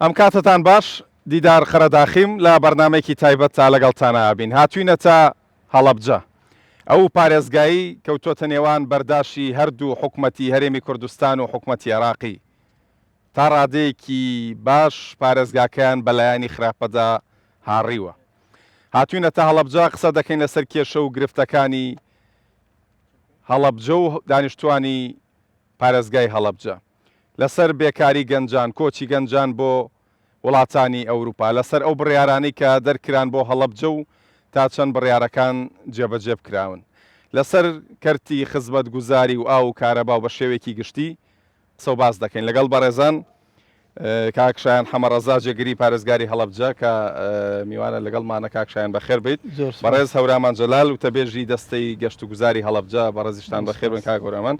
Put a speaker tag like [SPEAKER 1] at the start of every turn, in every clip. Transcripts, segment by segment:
[SPEAKER 1] ئەم کاتتان باش دیدار خەرەداخیم لە بەرنمێکی تایبەت تا لەگەڵتانە بین هاتوینەتە هەڵەبجە ئەو پارێزگایی کەوتۆتە نێوان بەرداشی هەردوو حکومەتی هەرێمی کوردستان و حکومەتی عێراقی تا ڕادەیەکی باش پارێزگاکەیان بەلایانی خراپەدا هاڕیوە. هاتوینەتە هەڵەبجە قسە دەکەین لەسەر کێشە و گرفتەکانی هەڵەبجە و دانیشتوانی پارێزگای هەڵەبجە، لەسەر بێکاری گەنجان، کۆچی گەنجان بۆ وڵاتانی ئەوروپا، لەسەر ئەو بڕیارانی کە دەرکران بۆ هەڵەبجە و تا چەند بڕیارەکان جێبەجێ بکراون، لەسەر کەرتی خزمەت گوزاری و ئاو و کارەبا و بە شێوێکی گشتی سەو باز دەکەین لەگەڵ بەڕێزان کاکشایان حەمەڕەزا جێگیری پارێزگاری هەڵەبجە کە میوانە لەگەڵمانە کاکشایان بەخێر بیت. بەڕێز هەورامان جەلال و تەبێژی دەستەی گەشت و گوزاری هەڵەبجە بەڕێزیشتان بەخێر بن کاک هەورامان.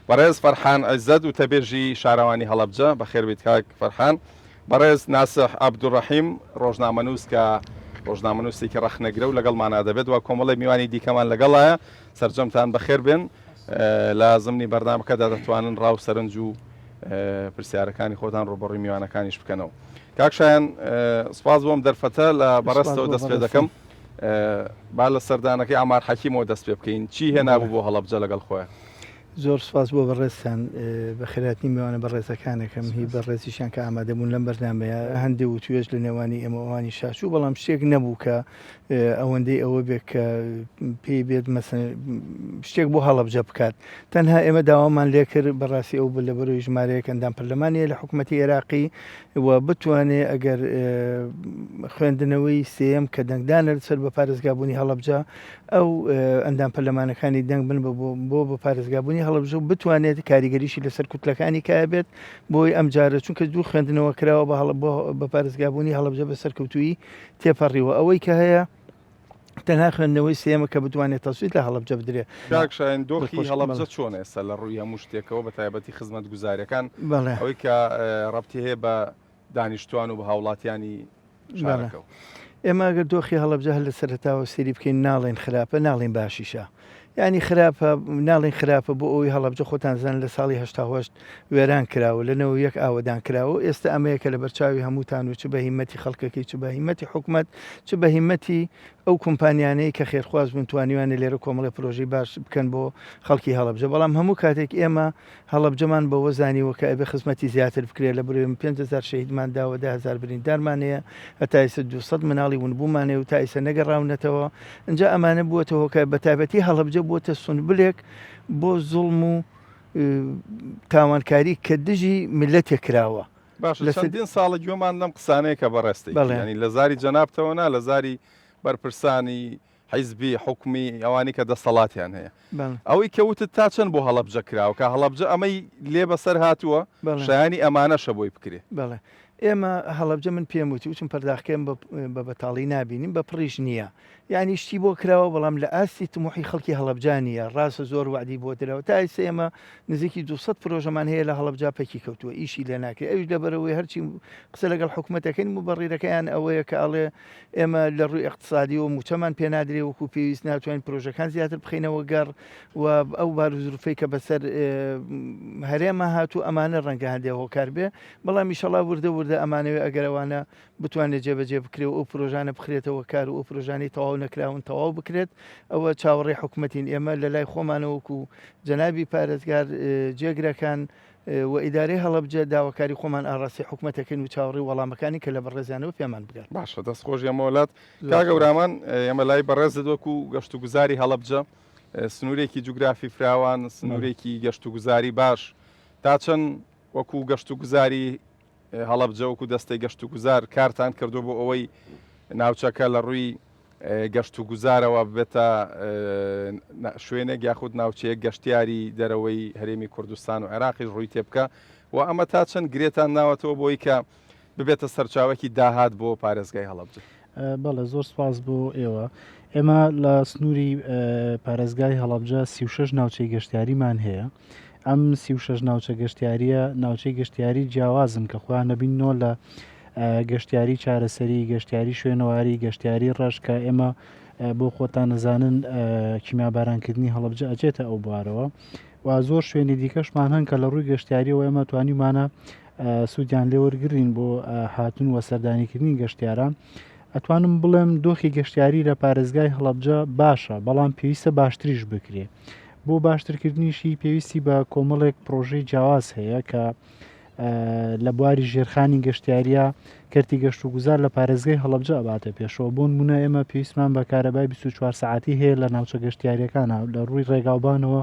[SPEAKER 1] بەڕێز فەرحان عیزەت و تەبێژی شارەوانی هەڵەبجە بەخێر بیت کاک فەرحان. بەڕێز ناسح عەبدوڕەحیم ڕۆژنامەنووس کە ڕۆژنامەنووسێکی ڕەخنەگرە و لەگەڵمانە دەبێت و کۆمەڵی میوانی دیکەمان لەگەڵایە. سەرجەمتان بەخێر بن لە زمنی بەرنامەکەدا دەتوانن ڕاو سەرنج و پرسیارەکانی خۆتان ڕۆبەڕووی میوانەکانیش بکەنەوە. کاکشایان سپاس بۆم دەرفەتە لە بەڕستەوە دەست پێ دەکەم با لە سەردانەکەی ئامار حەکیمەوە دەست پێ بکەین چی هێنابوو بۆ هەڵەبجە لەگەڵ خۆیان.
[SPEAKER 2] زۆر سپاس بۆ بەڕێستان بە خێراتنی میوانە بەڕێزەکانەکەم هی بەڕێزیشان کە ئامادەبوون لەم بەرنامەیە هەندێک و توێژ لە نێوانی ئێمەوانی شاشوو بەڵام شتێک نەبوو کە ئەوەندەی ئەوە بێت کە پێی بێت مەسەن شتێک بۆ هەڵەبجە بکات. تەنها ئێمە داوامان لێ کرد بەڕاستی ئەو لە بەرەوەی ژمارەیەک ئەندام پەرلەمانیە لە حکوومەتی عێراقی و بتوانێت ئەگەر خوێندنەوەی سێم کە دەنگدانە لەسەر بە پارێزگابوونی هەڵەبجە ئەو ئەندام پەرلەمانەکانی دەنگ بن بۆ بە پارێزگابوونی هەڵەبجە و بتوانێت کاریگەریشی لەسەر کوتلەکانی کابێت بۆی ئەم جارە چونکە دوو خوێندنەوە کراوە بە پارێزگابوونی هەڵەبجە بە سەرکەوتووی تێپەڕیوە ئەوەی کە هەیە تەنها خوێندنەوەی سێمە کە بتوانێت تەسوید لە هەڵەبجە بدرێت.
[SPEAKER 1] کاکشایان دۆخی هەڵەبجە چۆن ئێستا لە ڕووی هەموو شتێکەوە بە تایبەتی خزمەت گوزاریەکان ئەوەی کە ڕەبتی هەیە بە دانیشتوان و بە هاوڵاتیانی شارەکە.
[SPEAKER 2] ئێمە ئەگەر دۆخی هەڵەبجە هەر لە سەرەتاوە سێری بکەین ناڵێن خراپە ناڵێن باشیشە. یعنی خراپە ناڵین خراپە بۆ ئەوی هەڵەبجە خۆتان زان لە ساڵی هەشتا وێران کراوە لەنەوە یەک ئاوەدان کراوە ئێستا ئەمەیەکە لە بەرچاوی هەمووتان و چ بە هیمەتی خەڵکەکەی چ بە هیمەتی حکومەت چ بە هیمەتی ئەو کۆمپانیانەی کە خێرخواز بوون توانیوانە لێرە کۆمەڵی پرۆژەی باش بکەن بۆ خەڵکی هەڵەبجە بەڵام هەموو کاتێک ئێمە هەڵەبجەمان بەوە زانیوە کە ئەبێ خزمەتی زیاتر بکرێت لە بروێ 5,000 شەهیدمان داوە 10,000 بریندارمانەیە هەتا ئێستا 200 مناڵی ونبوومانێ و تا ئێستا نەگەڕاونەتەوە اینجا ئەمانە بووەتەوە کە بە تایبەتی هەڵەبجە بووەتە سونبلێک بۆ زوڵم و تاوانکاری کە دژی ملەتێک کراوە.
[SPEAKER 1] باش لە چەندین ساڵە گوێمان لەم قسانەیە کە بەڕێستی ینی لە زاری جەنابتەوەنا لە زاری بەرپرسانی حیزبی حکومی ئەوانی کە دەسەڵاتیان هەیە ئەوەی کەوتت تا چەند بۆ هەڵەبجە کراوە کە هەڵەبجە ئەمەی لێ بەسەر هاتووە شایانی ئەمانەشە بۆی بکرێ.
[SPEAKER 2] بەڵێ ئێمە هەڵەبجە من پێم وتی وچم پەرداخکەم بە بەتاڵی نبینیم بە پڕیش نییە یعنی شتی بۆ کراوە بەڵام لە ئاستی تموحی خەڵکی هەڵەبجانیە ڕاستە زۆر وعدی بۆ درەوە تا ئێستا ئێمە نزیکی 200 پرۆژەمان هەیە لە هەڵەبجا پەکی کەوتووە ئیشی لێ ناکرێت ئەوش لەبەرەوەی هەرچی قسە لەگەڵ حکوومەتەکەین و بەڕێرەکەیان ئەوەیە کە ئەڵێ ئێمە لە ڕووی اقتصادی و موچەمان پێ نادرێ وەکو پێویست ناتوانین پرۆژەکان زیاتر بخینەوە گەڕ و ئەو بارزروفەی کە بەسەر هەرێمە هاتوو ئەمانە ڕەنگە هەندێک هۆکار بێ بەڵام ئیشەڵا وردە ئەمانەوێ ئەگەرەوانە بتوانێت جێبەجێ بکرێت و ئەو پرۆژانە بخرێتەوە کار و ئەو پرۆژانی تەواو نەکراون تەواو بکرێت ئەوە چاوەڕێ حکوومەتین ئێمە لە لای خۆمانەوەکو جەنابی پارێزگار جێگرەکان و ئیدارەی هەڵەبجە داواکاری خۆمان ئاڕاستی حکوومەتەکەین و چاوەڕێی وەڵامەکانی کە لە بەڕێزانەوە پێمان بگەن.
[SPEAKER 1] باشە دەستخۆش ئەمەوەلات کاگەورامان ئێمە لای بەڕێزت وەکو گەشت و گوزاری هەڵەبجە سنوورێکی جوگرافی فراوان سنوورێکی گەشت و گوزاری باش تا چەند وەکو گەشت و گوزاری هەڵەبجە وەکو دەستەی گەشت و گوزار کارتان کردو بۆ ئەوەی ناوچەکە لە ڕووی گەشت و گوزارەوە بێتە شوێنێک یاخود ناوچەیەک گەشتیاری دەرەوەی هەرێمی کوردستان و عێراقی ڕووی تێبکە و ئەمە تا چەند گرێتان ناوەتەوە بۆی کە ببێتە سەرچاوێکی داهات بۆ پارێزگای هەڵەبجە.
[SPEAKER 3] بەڵێ زۆر سپاس بۆ ئێوە. ئێمە لە سنووری پارێزگای هەڵەبجە 36 ناوچەی گەشتیاریمان هەیە. ئەم 36 ناوچە گەشتیاریە ناوچەی گەشتیاری جیاوازن کە خۆیان نەبینەوە لە گەشتیاری چارەسەری گەشتیاری شوێنەواری گەشتیاری ڕەش کە ئێمە بۆ خۆتان نەزانن کیمیابارانکردنی هەڵەبجە ئەچێتە ئەو بوارەوە و زۆر شوێنی دیکەشمان هەن کە لە ڕووی گەشتیاریەوە ئێمە توانیمانە سوودیان لێ وەرگرین بۆ هاتون وە سەردانیکردنی گەشتیاران ئەتوانم بڵێم دۆخی گەشتیاری لە پارێزگای هەڵەبجە باشە بەڵام پێویستە باشتریش بکرێ بۆ باشترکردنیشی پێویستی بە کۆمەڵێک پرۆژەی جیاواز هەیە کە لە بواری ژێرخانی گەشتیاریە کەرتی گەشت و گوزار لە پارێزگای هەڵەبجە ئەباتە پێشەوە بۆ نمونە ئێمە پێویستمان بە کارەبای 24 ساعتی هەیە لە ناوچە گەشتیاریەکانە لە ڕووی ڕێگاوبانەوە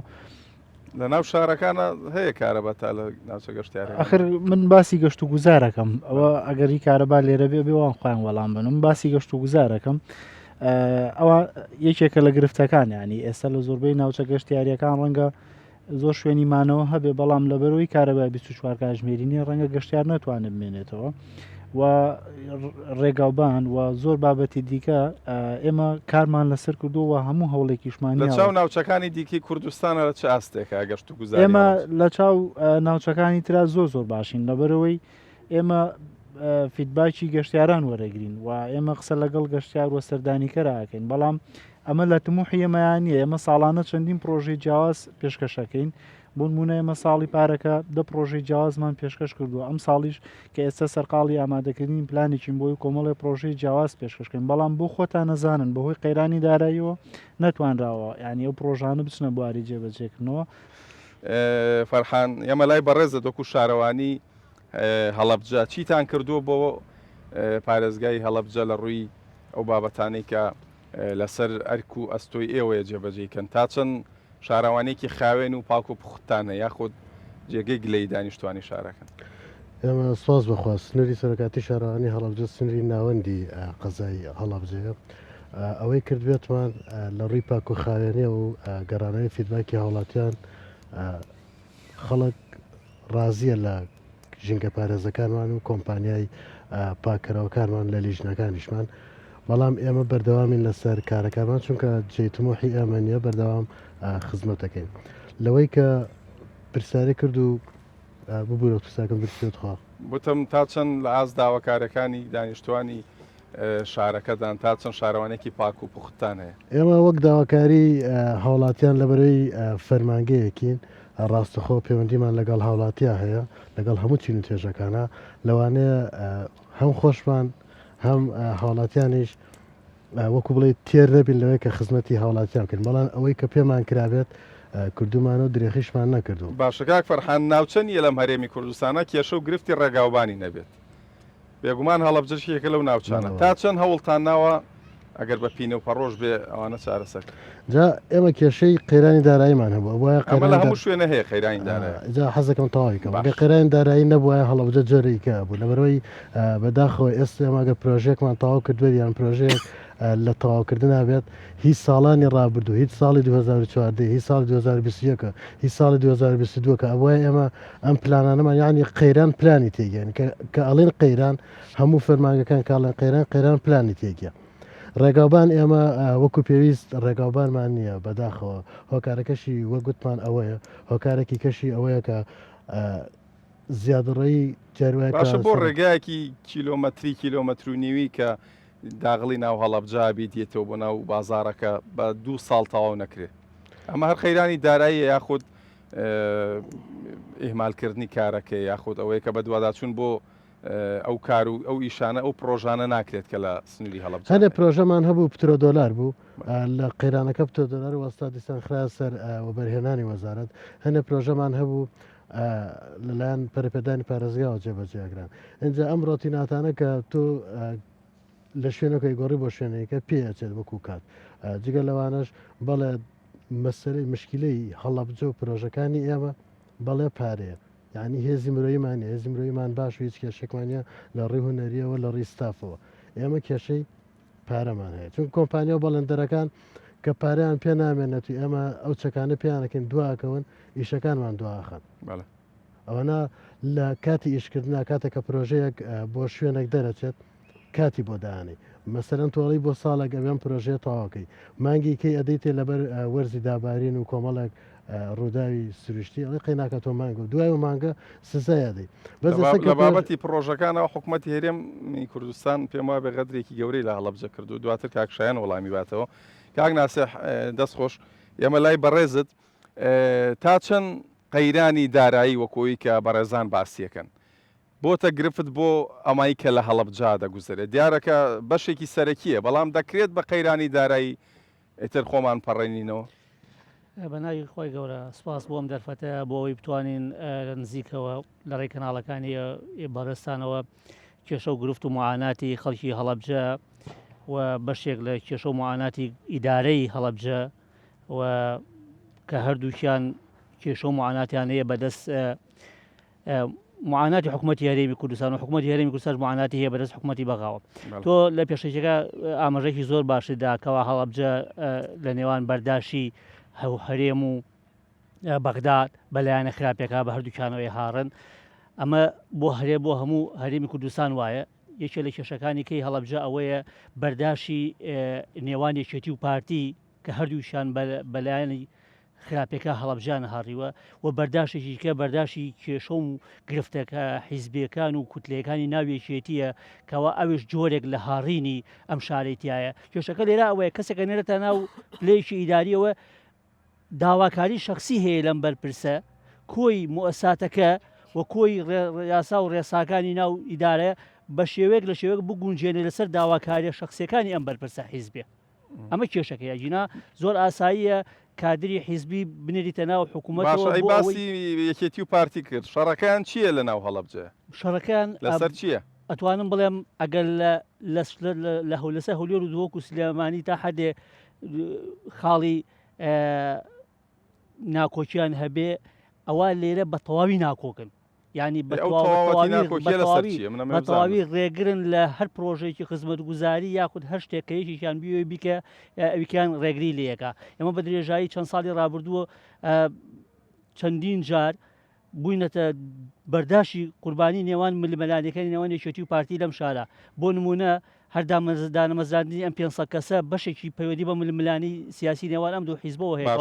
[SPEAKER 1] لە ناو شارەکانە هەیە کارەبا تا لە ناوچە گەشتیاری
[SPEAKER 3] ئەخر من باسی گەشت و گوزارەکەم ئەوە ئەگەری کارەبا لێرە بێ بێوان خۆیان وەڵام بن من باسی گەشت و گوزارەکەم ئەوە یەکێکە لە گرفتەکان ینی ئێستا لە زۆربەی ناوچە گەشتیاریەکان ڕەنگە زۆر شوێنی مانەوە هەبێ بەڵام لەبەرەوەی کارەبای 24 کاتژمێرینی ڕەنگە گەشتیار ناتوانێت بمێنێتەوە و ڕێگاوبان و زۆر بابەتی دیکە ئێمە کارمان لەسەر کردووە هەموو هەوڵێکیشمانی
[SPEAKER 1] لە چاو ناوچەکانی دیکی کوردستانە لە چه ئاستێکە گەشت و گوزار
[SPEAKER 3] ئێمە لە چاو ناوچەکانی ترا زۆر باشین لەبەرەوەی ئێمە فیدباکی گەشتیاران وەرەگرین و ئێمە قسە لەگەڵ گەشتیار وە سەردانیکەراکەین بەڵام ئەمە لە تموحی ئێمەیانە ئێمە ساڵانە چەندین پرۆژەی جیاواز پێشکەشەکەین بۆ نمونە ئێمە ساڵی پارەکە دە پرۆژەی جیاوازمان پێشکەش کردووە ئەم ساڵیش کە ئێستا سەرقاڵی ئامادەکردنی پلانێکین بۆی کۆمەڵی پرۆژەی جیاواز پێشکەشکەین بەڵام بۆ خۆتان نەزانن بەهۆی قەیرانی داراییەوە نەتوانراوە یعنی ئەو پرۆژانە بچنە بواری جێبەجێکردنەوە
[SPEAKER 1] فەرحان ئێمە لای بەڕێزە دۆکو شارەوانی هەڵەبجە چیتان کردووە بۆ پارێزگای هەڵەبجە لە ڕووی ئەو بابەتانەی کە لەسەر ئەرک و ئەستۆی ئێوەیە جێبەجێکەن تا چەند شارەوانێکی خاوێن و پاک و پوختانە یاخود جێگەی گلەی دانیشتوانی شارەکەن
[SPEAKER 4] ئێمە سواز بەخوا سنووری سەرکاتی شارەوانی هەڵەبجە سنووری ناوەندی قەزای هەڵەبجەیە ئەوەی کردبێتمان لە ڕووی پاک و خاوێنێ و گەڕانەوەی فیدباکی هاوڵاتیان خەڵک ڕازیە لە ژینگە پارێزەکانمان و کۆمپانیای پاکەرەوەکانمان لە لیژنەکانیشمان بەڵام ئێمە بەردەوامین لەسەر کارەکانمان چونکە جێتمۆحی ئێمە نیە بەردەوام خزمەتەکەین لەوەی کە پرسیاری کرد و ببوورە پرساکەم برسێتخوا
[SPEAKER 1] بتم تا چەند لە ئاز داواکارەکانی دانیشتوانی شارەکەدان تا چەند شارەوانێکی پاک و پوختان هەیە
[SPEAKER 4] ئێمە وەک داواکاری هاوڵاتیان لەبەرەوەی فەرمانگەیەکین ڕاستەخۆ پەیوەندیمان لەگەڵ هاوڵاتیا هەیە لەگەڵ هەموو چین و توێژەکانە لەوانەیە هەم خۆشمان هەم هاوڵاتیانیش وەکو بڵێ تێر نەبین لەوەی کە خزمەتی هاوڵاتیان کرد بەڵام ئەوەی کە پێمان کرابێت کردومانە و درێخیشمان نەکردو
[SPEAKER 1] باشەکە فەرحان ناوچەنیە لەم هەرێمی کوردستانە کێشە و گرفتی ڕێگاوبانی نەبێت بێگومان هەڵەبجەشیەکە لەو ناوچانە تا چەند هەوڵتان ناوە ئەگەر بە پینە و پەڕۆژ بێ ئەوانە چارەسەر
[SPEAKER 4] جا ئێمە کێشەی قەیرانی داراییمان هەبوو وایە
[SPEAKER 1] ئەمە لە هەموو شوێنە هەیە قەیرانی دارایی
[SPEAKER 4] جا حەزەکەم تەواویکەم ئەگە قەیرانی دارایی نەبووە هەڵەبجە جۆرەیکە بوو لەبەرەوەی بەداخەوە ئێستا ئەماگە پرۆژێکمان تەواو کردوێت یان پرۆژەیە لە تەواوکردنا بێت هیچ ساڵانی ڕابردوو هیچ ساڵی 2014 هیچ ساڵی 2021 هیچ ساڵی 2022 کە ئەوە ئێمە ئەم پلانانەمان یعنی قەیران پلانی تێگەن کە ئەڵێن قەیران هەموو فەرمانگەکان کاڵێن قەیران پلانی تێگە ڕێگاوبان ئێمە وەکو پێویست ڕێگاوبانمان نییە بەداخەوە هۆکارەکەشی وەگوتمان ئەوەیە هۆکارێکی کەشی ئەوەیە کە زیادڕێی جاروایە
[SPEAKER 1] باشە بۆ ڕێگایەکی کیلۆمەتری کیلۆمەتر و نیوی کە داغڵی ناو هەڵەبجا بیتێتەوە بۆ ناو بازارەکە بە 2 ساڵ تەواو نەکرێت ئەمە هەر خەیرانی دارایی یاخود ئیهمالکردنی کارەکە یاخود ئەوەیە کە بە دوواداچوون بۆ ئەو کار و ئەو ئیشانە ئەو پرۆژانە ناکرێت کە لە سنووری هەڵەبجە
[SPEAKER 4] هەنێ پرۆژەمان هەبوو پترۆ دۆلار بوو لە قەیرانەکە پتۆ دۆلار وەستا دیسان خرا سەر وەبەرهێنانی وەزارەت هەنێ پرۆژەمان هەبوو لەلایەن پەرپێدانی پارێزگاوە جێبەجێگران اینجا ئەم ڕۆتیناتانە کە تۆ لە شوێنەکەی گۆڕی بۆ شوێنەیەکە پێچێت وەکو کات جگە لەوانش بەڵێ مەسەرەی مشکلەی هەڵەبجە و پرۆژەکانی ئێمە بەڵێ پارەیە یعنی هێزی مرۆیمانە هێزی مرۆیمان باش و هیچ کێشێکمانە لە ڕێی هوەریەوە لە ڕێی ستافەوە ئێمە کێشەی پارەمان هەیە چون کۆمپانیا و بەڵندەرەکان کە پارەیان پێ نامێنێت و ئێمە ئەو چەکانە پێیانەکەین دواکەون ئیشەکانمان دواخن ئەوەنە لە کاتی ئیشکردنا کاتێکە پرۆژەیەک بۆ شوێنێک دەرەچێت کاتی بۆ داانی مەسەرەن تۆڵی بۆ ساڵێک ئەوێن پرۆژێت تەواوکەی مانگی کەی ئەدەیتێ لەبەر وەرزی دابارین و کۆمەڵێک ڕووداوی سروشتی ئەڵی قەیناکە تۆ مانگە و دوای و مانگە سزایەدەی
[SPEAKER 1] لە بابەتی پرۆژەکانەوە حکوومەتی هێرێمی کوردستان پێم وایە بەقەدرێکی گەورەی لە هەڵەبجە کردو دواتر کاکشایان وەڵامی باتەوە کاک ناسیح دەستخۆش ئێمە لای بەڕێزت تا چەند قەیرانی دارایی وەکۆی کە بەڕێزان باسیەکەن بۆتە گرفت بۆ ئەمای کە لە هەڵەبجا دەگوزرێت دیارەکە بەشێکی سەرەکیە بەڵام دەکرێت بە قەیرانی دارایی ئیتر خۆمان پەڕێنینەوە.
[SPEAKER 5] بەناوی خۆی گەورە سپاس بۆم دەرفەتە بۆ ئەوەی بتوانین لە نزیکەوە لە ڕێی کەناڵەکانی بەڕێستانەوە کێشە و گرفت و معاناتی خەڵکی هەڵەبجە و بەشێک لە کێشە و معاناتی ئیدارەی هەڵەبجە و کە هەردووکیان کێشە و معاناتیان هەیە بەدەست معاناتی حکوومەتی هەرێمی کوردستان و حکوومەتی هەرێمی کوردستان معاناتی هەیە بەدەست حکوومەتی بەغاوە. تۆ لە پێشەکە ئاماژەیەکی زۆر باشی داکەوە هەڵەبجە لە نێوان بەرداشی هەرێم و بەغداد بەلایەنە خراپەکە بە هەردووکانەوەی هاڕن ئەمە بۆ هەموو هەرێمی کوردستان وایە. یەکێ لە کێشەکانی کەی هەڵەبجە ئەوەیە بەرداشی نێوان یەکێتی و پارتی کە هەردووشان بەلایەنی خراپەکە هەڵەبجانە هاڕیوە و بەرداشێکی کە بەرداشی کێشە و گرفتەکە حیزبیەکان و کوتلەکانی ناویەکێتیە کەەوە ئەوش جۆرێک لە هاڕینی ئەم شارێتیایە. کێشەکە لێرە ئەوەیە کەسێکە نێرەتە ناو پلەیەکی ئیداریەوە داواکاری شخصی هەیە لەم بەرپرسە کۆی موسساتەکە و کۆی یاسا و ڕێساکانی ناو ئیدارە بە شێوەیەک لە شێوەیەک بگونجێنێ لەسەر داواکاریە شخصیەکانی ئەم بەرپرسە حیزبێ. ئەمە کێشەکەیە جینا زۆر ئاساییە کادری حیزبی بنێریتە ناو حکوومەت
[SPEAKER 1] باسی یەکێتی و پارتی کرد شەڕەکان چییە لە ناو هەڵەبجە
[SPEAKER 5] شەڕەکان
[SPEAKER 1] لەسەر چییە؟
[SPEAKER 5] ئەتوانم بڵێم ئەگەر لە هەولەسە هەولێر و دۆک و سلێمانی تا حدێ خاڵی ناکۆکیان هەبێ ئەوە لێرە بە تەواوی ناکۆکن یعنی بەتەواوی ڕێگرن لە هەر پرۆژێکی خزمەت گوزاری یاخود هەر شتێکەیەکیشان بیوێ بیکە ئەویان ڕێگری لەکە. ئێمە بە درێژایی چەند ساڵی ڕابردووە چەندین جار بووینەتە بەرداشی قوربانی نێوان ملمەلانەکانی نێوان یەکێتی و پارتی لەم شارە. بۆ نمونە هەردامەزدانەمەزاندنی ئەم 500 کەسە بەشێکی پەیوەندی بە ململانی سیاسی نێوان ئەم دوو حیزبەوە هەیە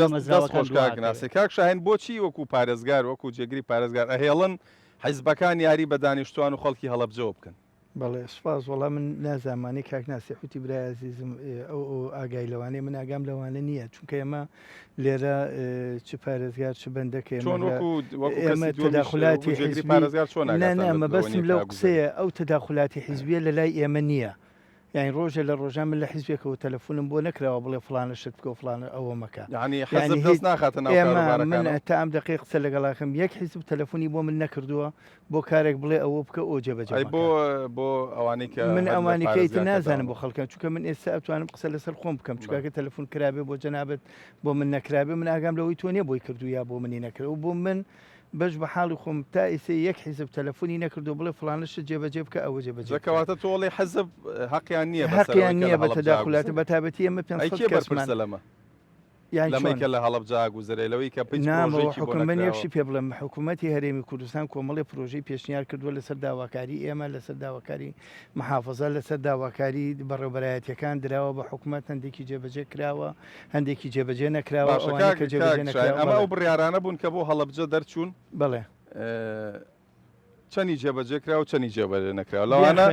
[SPEAKER 1] دامەزراوەکان کاک شاهین بۆچی وەکو پارێزگار وەکو جێگری پارێزگار ئەهێڵن حیزبەکان یاری بە دانیشتوان و خەڵکی هەڵەبجەوە بکەن؟
[SPEAKER 2] بەڵێ سپاس وەڵام من نازانمانی کاک ناسی حوتی برای عزیزم ئەو ئاگای لەوانەیە من ئاگام لەوانە نییە چونکە ئێمە لێرە چ پارێزگار چ بەندەکە ئێمە تەداخلاتی ئەمە بەسم لەو قسەیە ئەو تەداخلاتی حیزبیە لە لای ئێمە نییە. یعنی ڕۆژە لە ڕۆژان من لە حیزبێکەوە تەلەفۆنم بۆ نەکراوە بڵێ فلانە شت بکە و فلانە ئەوە مەکە من تا ئەم دقیق قسە لەگەڵاکەم یەک حیزب تەلەفۆنی بۆ من نەکردووە بۆ کارێک بڵێ ئەوە بکە ئەو جێبەجێ
[SPEAKER 1] بۆ ئەوانەی کە
[SPEAKER 2] من ئەوانەکەیت نازانم بۆ خەڵکە چونکە من ئێستا ئەتوانم قسە لەسەر خۆم بکەم چونکە تەلەفۆن کرابێ بۆ جەنابەت بۆ من نەکرابێ من ئاگام لەوەی تۆ نیە بۆی کردو یا بۆ منی نەکرد و بۆ من بەش بە حاڵی خۆم تا ئێستا یەک حیزب تەلەفۆنی نەکردو بڵێ فلانەشت جێبەجێ بکە ئەوە جێبەجێکەواتە
[SPEAKER 1] تۆڵی حەزب حەقیان نییە
[SPEAKER 2] حەقیان نییە بە تەداخلاتە بە تابەتی ئەمە
[SPEAKER 1] لەمە لەمەیکە لە هەڵەبجا گوزرێلەوەی کە
[SPEAKER 2] حکومەت یەکشی پێ بڵم حکوومەتی هەرێمی کوردستان کۆمەڵی پرۆژەی پێشنیار کردووە لەسەر داواکاری ئێمە لەسەر داواکاری محافظە لەسەر داواکاری بەڕێوەبەرایەتیەکان دراوە بە حکوومەت هەندێکی جێبەجێ کراوە هەندێکی جێبەجێ نەکراوە
[SPEAKER 1] ئەمە ئەو بڕیارانە بوون کە بۆ هەڵەبجە دەرچوون
[SPEAKER 2] بڵێ
[SPEAKER 1] چەندی جێبەجێ کرا و چەندی جێبەجێ نەکراوە لەوانە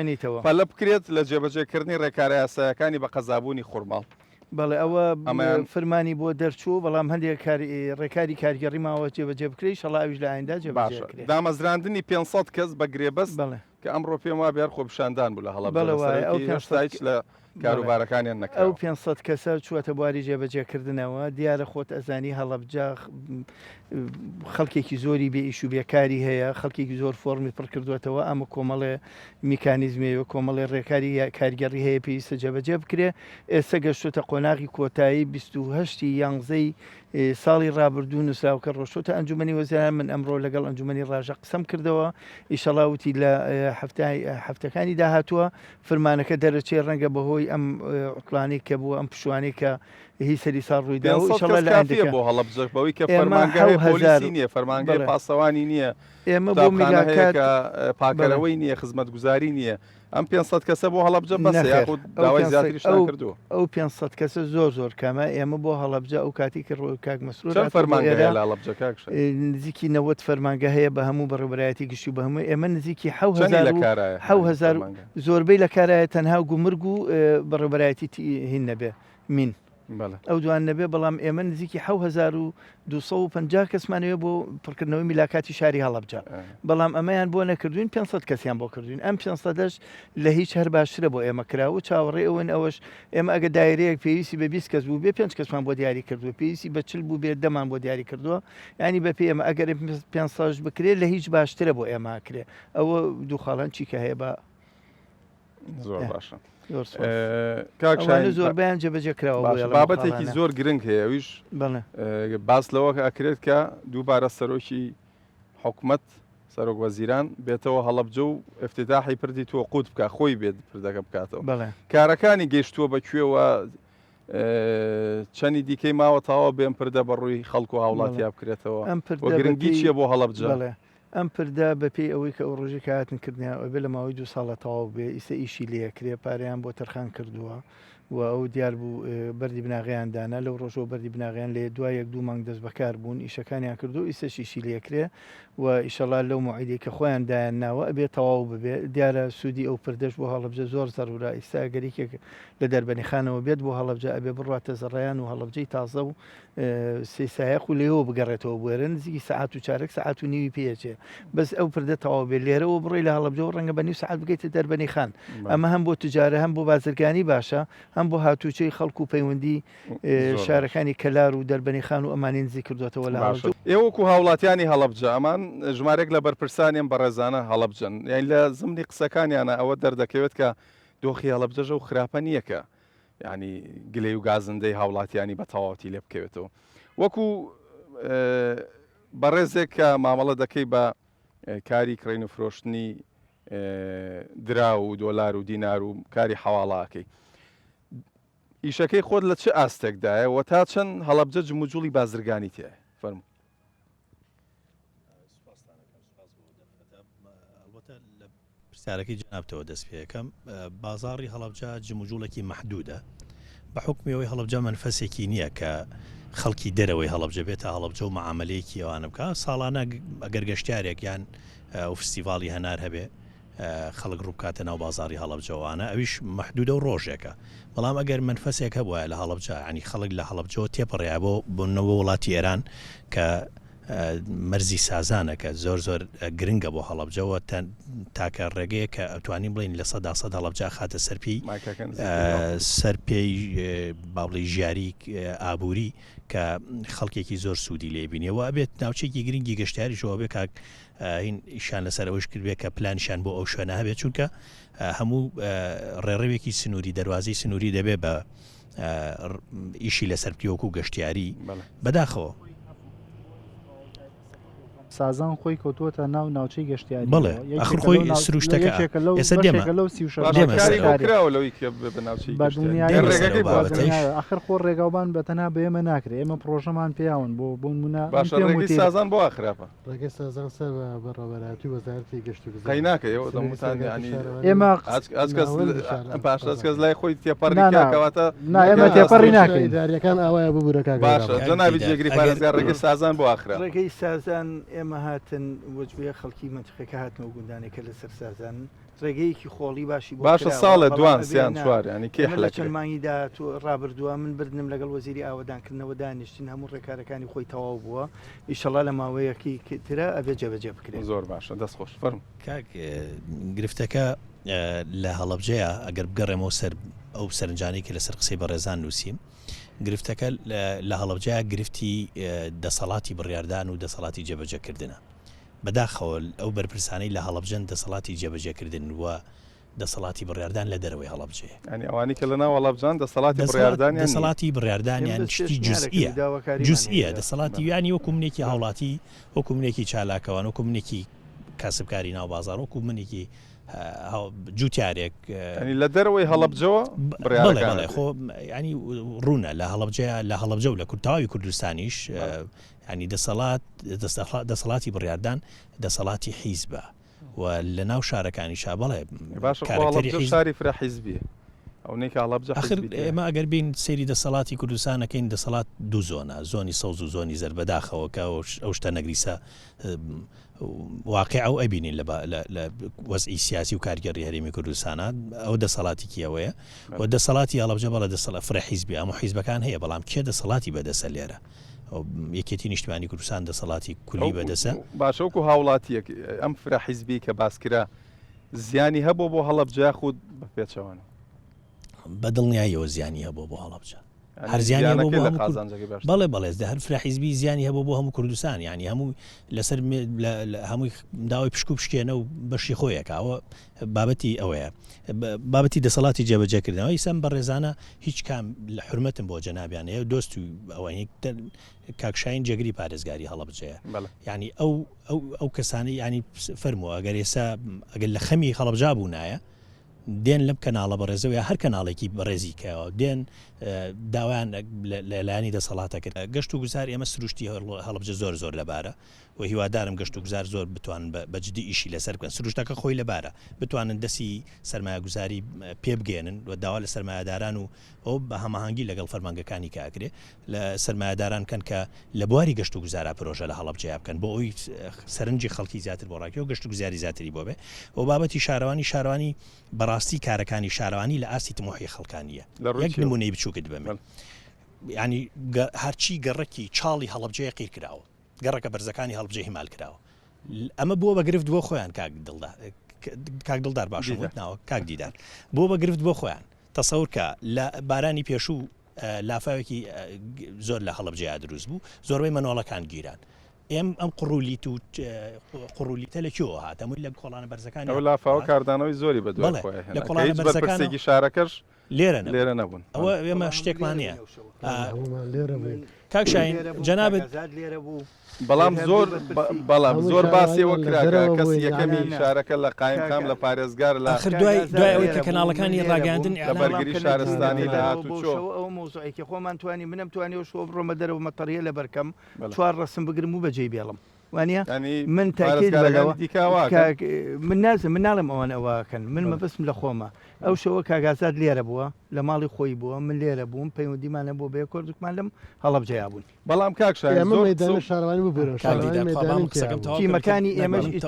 [SPEAKER 1] پەلە بکرێت لە جێبەجێکردنی ڕێکارە یاسایەکانی بە قەزابوونی خوڕماڵ.
[SPEAKER 2] بەڵێ ئەوە فەرمانی بۆ دەرچوو بەڵام هەندێک ڕێکاری کارگەڕی ماوە جێبەجێ بکرێت شەڵاویش لە ئایندا جێبەجێ
[SPEAKER 1] دامەزراندنی 500 کەس بە گرێبەست کە ئەمڕۆ پێم وا بێر خۆپشاندان بوو لە هەڵەبجە لە کاروبارەکانیان نەکە
[SPEAKER 2] ئەو 500 کەسە چوەتە بواری جێبەجێکردنەوە دیارە خۆت ئەزانی هەڵەبجە خەڵکێکی زۆری بێ ئیش و بێکاری هەیە خەڵکێکی زۆر فۆرمی پڕ کردوێتەوە ئەمە کۆمەڵێ میکانیزمەوە کۆمەڵی ڕێکاری کارگەڕی هەیە پێویستە جێبەجێ بکرێ. ئێستا گەشتۆتە قۆناغی کۆتایی 28 یانزەی ساڵی ڕابردوو نووسراوکە ڕۆشتۆتە ئەنجومەنی وەزیران من ئەمڕۆ لەگەڵ ئەنجومەنی ڕاژە قسەم کردەوە ئیشەڵاوتی لە هەفتەکانی داهاتووە فرمانەکە دەرەچێ ڕەنگە بەهۆی ئەم عوتڵانەی کە بووە ئەم پشوانەی کە هی سەری ساڵ ڕوویدا و
[SPEAKER 1] بۆ هەڵەبجەکەوەی کە فەرمانگای نییە فەرمانگای پاسەوانی نییە
[SPEAKER 2] ئێمە بۆ میلاکات
[SPEAKER 1] پاکەرەوەی نییە خزمەت گوزاری نییە ئەم 500 کەسە بۆ هەڵەبجە بەسە داوای زیاتریشتان کردووە
[SPEAKER 2] ئەو 500 کەسە زۆر کەمە ئێمە بۆ هەڵەبجە ئەو کاتی کە ڕۆی کاک مەسرور نزیکی 90 فەرمانگە هەیە بە هەموو بەڕێوەبەرایەتی گشتی بە هەموو ئێمە نزیکی 7000 زۆربەی لە کارایە تەنها گومرگ و بەڕێوەبەرایەتی هین نەبێ من ئەو دوان نەبێ بەڵام ئێمە نزیکی 1250 کەسمانەوە بۆ پڕکردنەوەی میلاکاتی شاری هەڵەبجە بەڵام ئەمەیان بۆ نەکردوین 500 کەسیان بۆ کردوین ئەم 500 لە هیچ هەر باشترە بۆ ئێمە کراوە چاوەڕێ ئەوەن ئەوەش ئێمە ئەگە دایرەیەک پێویستی بە 20 کەس بوو بێ 5 کەسمان بۆ دیاری کردووە پێویستی بە 40 بوو بێ دەمان بۆ دیاری کردووە ینی بە پێ ئێمە ئەگەر 500 بکرێت لە هیچ باشترە بۆ ئێمە کرێ ئەوە دوو خاڵان چیکە هەیە بە
[SPEAKER 1] زۆر باشە
[SPEAKER 2] زۆربیان جێبەجێ کراوە
[SPEAKER 1] بابەتێکی زۆر گرنگ هەیە ئەویش باس لەوە ئەکرێت کە دووبارە سەرۆکی حکومت سەرۆک وەزیران بێتەوە هەڵەبجە و افتتاحی پردی تۆ قوت بکە خۆی بێت پردەکە بکاتەوە کارەکانی گەیشتووە بەکوێوە چەندی دیکەی ماوەتەوە بێم پردە بەڕووی خەڵکو و هاوڵاتیا بکرێتەوە گرنگی چییە بۆ هەڵەبجە
[SPEAKER 2] ئەم پردا بەپێی ئەوەی کە ئەو ڕۆژی کاتنکردنیە ئەوێ لە ماوەی 2 ساڵە تەواو بێ ئیسە ئیشی لەکرێ پاریان بۆ تەرخان کردووە و ئەو دیار بوو بەردی بناغیاندانا لەو ڕۆژەوە بەردی بناغیان لێ دوای 1-2 مانگ دەست بەکار بوون ئیشەکانیان کردو ئیسەشیشی لەکرێ و ئیشەڵا لەو موعیدی کە خۆیان دایان ناوە ئەبێ تەواو ببێ دیارە سوودی ئەو پردەش بۆ هەڵەبجە زۆر زەرورە ئیستا گەریکێک لە دەربەنیخانەوە بێت بۆ هەڵەبجە ئەبێ بڕاتە زەڕیان و هەڵەبجەی تازە و سێسایق و لێەوە بگەڕێتەوە بێرە نزیکی سعات و چارەك سعات و نیوی پێچێ بەس ئەو پردە تەواو بێت لێرەوە بڕی لە هەڵەبجە و ڕەنگە بە نیو سعات بگەیتە دەربەنیخان ئەمە هەم بۆ تجارە هەم بۆ بازرگانی باشە هەم بۆ هاتوچەی خەڵکو و پەیوەندی شارەکانی کەلار و دەربەنیخان و ئەمانی نزی کردوێتەوە لە
[SPEAKER 1] ئێوەکو هاوڵاتیانی هەڵەبجە ئەمان ژمارێک لە بەرپرسانیان بەڕێزانە هەڵەبجن یان لە زمانی قسەکانیانە ئەوە دەردەکەوێت کە دۆخی هەڵەبجەژە و خراپە نییەکە ینی گلەی و گازندەی هاوڵاتیانی بە تەواوەتی لێ بکەوێتەوە وەکو بەڕێزێک کە مامەڵە دەکەی بە کاری کڕین و فرۆشتنی درا و دۆلار و دینار و کاری حواڵاکەی ئیشەکەی خۆت لە چه ئاستێکدایە و تا چەند هەڵەبجە جموجوڵی بازرگانی تێ فەرموو
[SPEAKER 6] پرسیارەکەی جنابتەوە دەست پێەکەم بازاڕی هەڵەبجە جموجوڵێکی مەحدودە بە حکمیەوەی هەڵەبجە منفەسێکی نییە کە خەڵکی دەرەوەی هەڵەبجە بێتە هەڵەبجە و مەعاملەیەکی ئەوانە بکە ساڵانە ئەگەر گەشتارێک یان و فستیڤاڵی هەنار هەبێ خەڵک ڕووبکاتە ناو بازاری هەڵەبجەوانە ئەویش مەحدودە و ڕۆژێکە بەڵام ئەگەر منفەسێک هەبووە لە هەڵەبجە ینی خەڵک لە هەڵەبجەوە تێپەڕیا بۆ بوونەوە وڵاتی ئێران کە مەرزی سازانە کە زۆر زۆر گرنگە بۆ هەڵەبجەوە تاکە ڕێگەیە کە ئەتوانین بڵین لە 100% هەڵەبجە خاتە سەرپێی باڵی ژیاری ئابووری کە خەڵکێکی زۆر سوودی لێبینیەوە ئەبێت ناوچێکی گرنگی گەشتیاریشەوە بێ کاک هین ئیشان لەسەر ئەوەش کردبێت کە پلانشان بۆ ئەو شوێنە هەبێت چونکە هەموو ڕێڕەوێکی سنووری دەواازەی سنووری دەبێت بە ئیشی لەسەر پیوەکو گەشتیاری بەداخەوە
[SPEAKER 3] سازان خۆی کەوتووەتە ناو ناوچەی گەشتیاری
[SPEAKER 6] بڵێ ئەخر خۆی سروشتەکە ئێستا
[SPEAKER 3] ئەخر خۆ ڕێگاوبان بەتەنها بە ئێمە ناکرێت ئێمە پرۆژەمان پیاون بۆ بوونمونە
[SPEAKER 1] سازان بۆ خراپە
[SPEAKER 4] ڕێگەی سازان سەر بەڕێوەبەراتی وەزارەتی گەشت و
[SPEAKER 1] قەی ناکەیەوە دەموتان
[SPEAKER 3] ئێمە
[SPEAKER 1] پاش کەس لای خۆی تێپەڕیکەواتە
[SPEAKER 3] ئێمە تێپەڕی ناکەین
[SPEAKER 4] داریەکان ئاوایە ببوورەکە
[SPEAKER 1] باشە جەنابی جێگری پارێزگار ڕێگەی سازان بۆ ئاخرا
[SPEAKER 2] ڕێگەی سازان ئێمە هاتن وەجبێ خەڵکی منتیقەکە هاتنەوە گوندانێکە لەسەر سازان ڕێگەیەکی خۆڵی باشی
[SPEAKER 1] باشە ساڵە دوان سیان چوار ینی کێ
[SPEAKER 2] لە چەند مانگیدا تۆ ڕابردووە من بردنم لەگەڵ وەزیری ئاوەدانکردنەوە دانیشتین هەموو ڕێکارەکانی خۆی تەواو بووە ئیشەڵا لە ماوەیەکی ترە ئەبێ جێبەجێ بکرێت
[SPEAKER 1] زۆر باشە دەست خۆش فەرم
[SPEAKER 6] کاک گرفتەکە لە هەڵەبجەیە ئەگەر بگەڕێمەوە سەر ئەو سەرنجانەی کە لەسەر قسەی بەڕێزان نووسیم گرفتەکە لە هەڵەبجەیە گرفتی دەسەڵاتی بڕیاردان و دەسەڵاتی جێبەجێکردنە بەداخەوە ئەو بەرپرسانەی لە هەڵەبجەن دەسەڵاتی جێبەجێکردن وە دەسەڵاتی بڕیاردان لە دەرەوەی هەڵەبجێ
[SPEAKER 1] ینی ئەوانی کە لەناو هەڵەبجان
[SPEAKER 6] دەسەڵاتی بڕیاردانیان شتی جزئیە دەسەڵاتی یانی وەکو منێکی هاوڵاتی وەکو منێکی چالاکەوان وەکو منێکی کاسبکاری ناو بازار وەکو منێکی جوتیارێک
[SPEAKER 1] لە دەرەوەی هەڵەبجەوە
[SPEAKER 6] خۆ ینی ڕوونە لە هەڵەبجە و لە کورتاوی کوردستانیش ینی دەسەڵاتی بڕیاردان دەسەڵاتی حیزبە و لە ناو شارەکانی شابڵێ
[SPEAKER 1] شاری فرا حیزبیە ئەو نێک هەڵەبجە
[SPEAKER 6] آخر ئێمە ئەگەر بین سەیری دەسەڵاتی کوردستانەکەین دەسەڵات دوو زۆنە زۆنی سەوز و زۆنی زەر بەداخەوەکە ئەو شتە نەگریسە واقع ئەو ئەبینین لە وەزئی سیاسی و کارگەڕی هەرێمی کوردستانە ئەو دەسەڵاتێکی ئەوەیە و دەسەڵاتی هەڵەبجە بەڵە دەسەڵات فرە حیزبی ئەمە حیزبەکان هەیە بەڵام کێ دەسەڵاتی بەدەسە لێرە یەکێتی نیشتیمانی کوردستان دەسەڵاتی کولی بەدەسە
[SPEAKER 1] باشەوەکو هاوڵاتیەک ئەم فرە حیزبی کە باسکرا زیانی هەبوو بۆ هەڵەبجە خود بە پێچەوانە
[SPEAKER 6] بەدڵنیاییەوە زیانی هەبوو بۆ هەڵەبجە هەر زیانی بەڵێ بەڵێز هەر فرە حیزبی زیانی هەبوو بۆ هەموو کوردستان ینی هەموو لەسەر هەمووی داوای پشک و پشکێنە و بەشی خۆیەکەوە بابەتی ئەوەیە بابەتی دەسەڵاتی جێبەجێکردنەوەی سەم بە ڕێزانە هیچ کام لە حرمەتم بۆ جەنابیان هەیە دۆست و ئەوەی کاکشاین جێگری پارێزگاری هەڵەبجەیە ینی ئەو کەسانی ینی فەرمووە ئەگەر ئێستا ئەگەر لە خەمی هەڵەبجا بوو نایە دێن لەم کەناڵە بەڕێزەوە هەر کەناڵێکی بەڕێزی کەەوە دێن داوایان لەلایانی دەسەڵاتە کرد گەشت و گوزار ئێمە سروشتی هەڵەبجە زۆر لەبارە و هیوادارم گەشت و گوزار زۆر بتوان بەجددی ئیشی لەسەر بکەن سروشتەکە خۆی لەبارە بتوانن دەستی سەرمایە گوزاری پێ بگێنن و داوا لە سەرمایهداران و ئەو بە هەماهنگگی لەگەڵ فەرمانگەکانی کاکرێ لە سەرمایهداران کەن کە لە بواری گەشت و گوزارە پرۆژە لە هەڵەبجەیە بکەن بۆ ئەوی سەرنجی خەڵکی زیاتر بۆ ڕاکەوە گەشت و گوزاری زیاتری بۆ بێ و بابەتی شارەوانی بەڕاستی کارەکانی شارەوانی لە ئاستی تمۆحی خەڵکانیە یەک نمونەی بچووکت بمێ ینی هەرچی گەڕێکی چاڵی هەڵەبجەیە قیر کراوە گەڕەکە بەرزەکانی هەڵبجە هیمال کراوە ئەمە بووە بە گرفت بۆ خۆیان کاک دڵدار باشناوە کاک دیدار بۆ بە گرفت بۆ خۆیان تەسەور کە لە بارانی پێشوو لافاوێکی زۆر لە هەڵەبجەیە دروست بوو زۆربەی مەنۆڵەکان گیران ئەم قڕولیت و قڕولیتە لەکوێوە هات هەمووی لە کۆڵانە بەرزەکانی
[SPEAKER 1] ئەو لافاوە کاردانەوەی زۆری بە دوای
[SPEAKER 6] لە کۆڵانە بەرزەکانی
[SPEAKER 1] شارەکەش
[SPEAKER 6] لێرە
[SPEAKER 1] نەبوون
[SPEAKER 6] ئەوە ئێمە شتێکمان نییە کاک شاین جەنابەت
[SPEAKER 1] بەڵام زۆر باسیەوە کراکە کەسی یەکەمی شارەکە لە قایمکام لە پارێزگار لە
[SPEAKER 6] دوای ئەوەی کە کەناڵەکانی ڕاگەاندن
[SPEAKER 1] لە بەرگری شارستانی لە هاتوچۆ
[SPEAKER 2] ئەو مۆزوعێکی خۆمان توانی منم توانی و شۆ بڕۆمە دەرەوە مەتەریە لە بەرکەم چوار ڕسم بگرم و بەجێ بێڵم وانە من تاکید من نازم من ناڵم ئەوان ئەوەکەن من مەبەسم لە خۆمە ئەو شەوە کاگازات لێرە بووە لە ماڵی خۆی بووە من لێرە بووم پەیوەندیمانە بۆ بێ کۆردکمان لەم هەڵەبجەیا بوون
[SPEAKER 1] بەڵام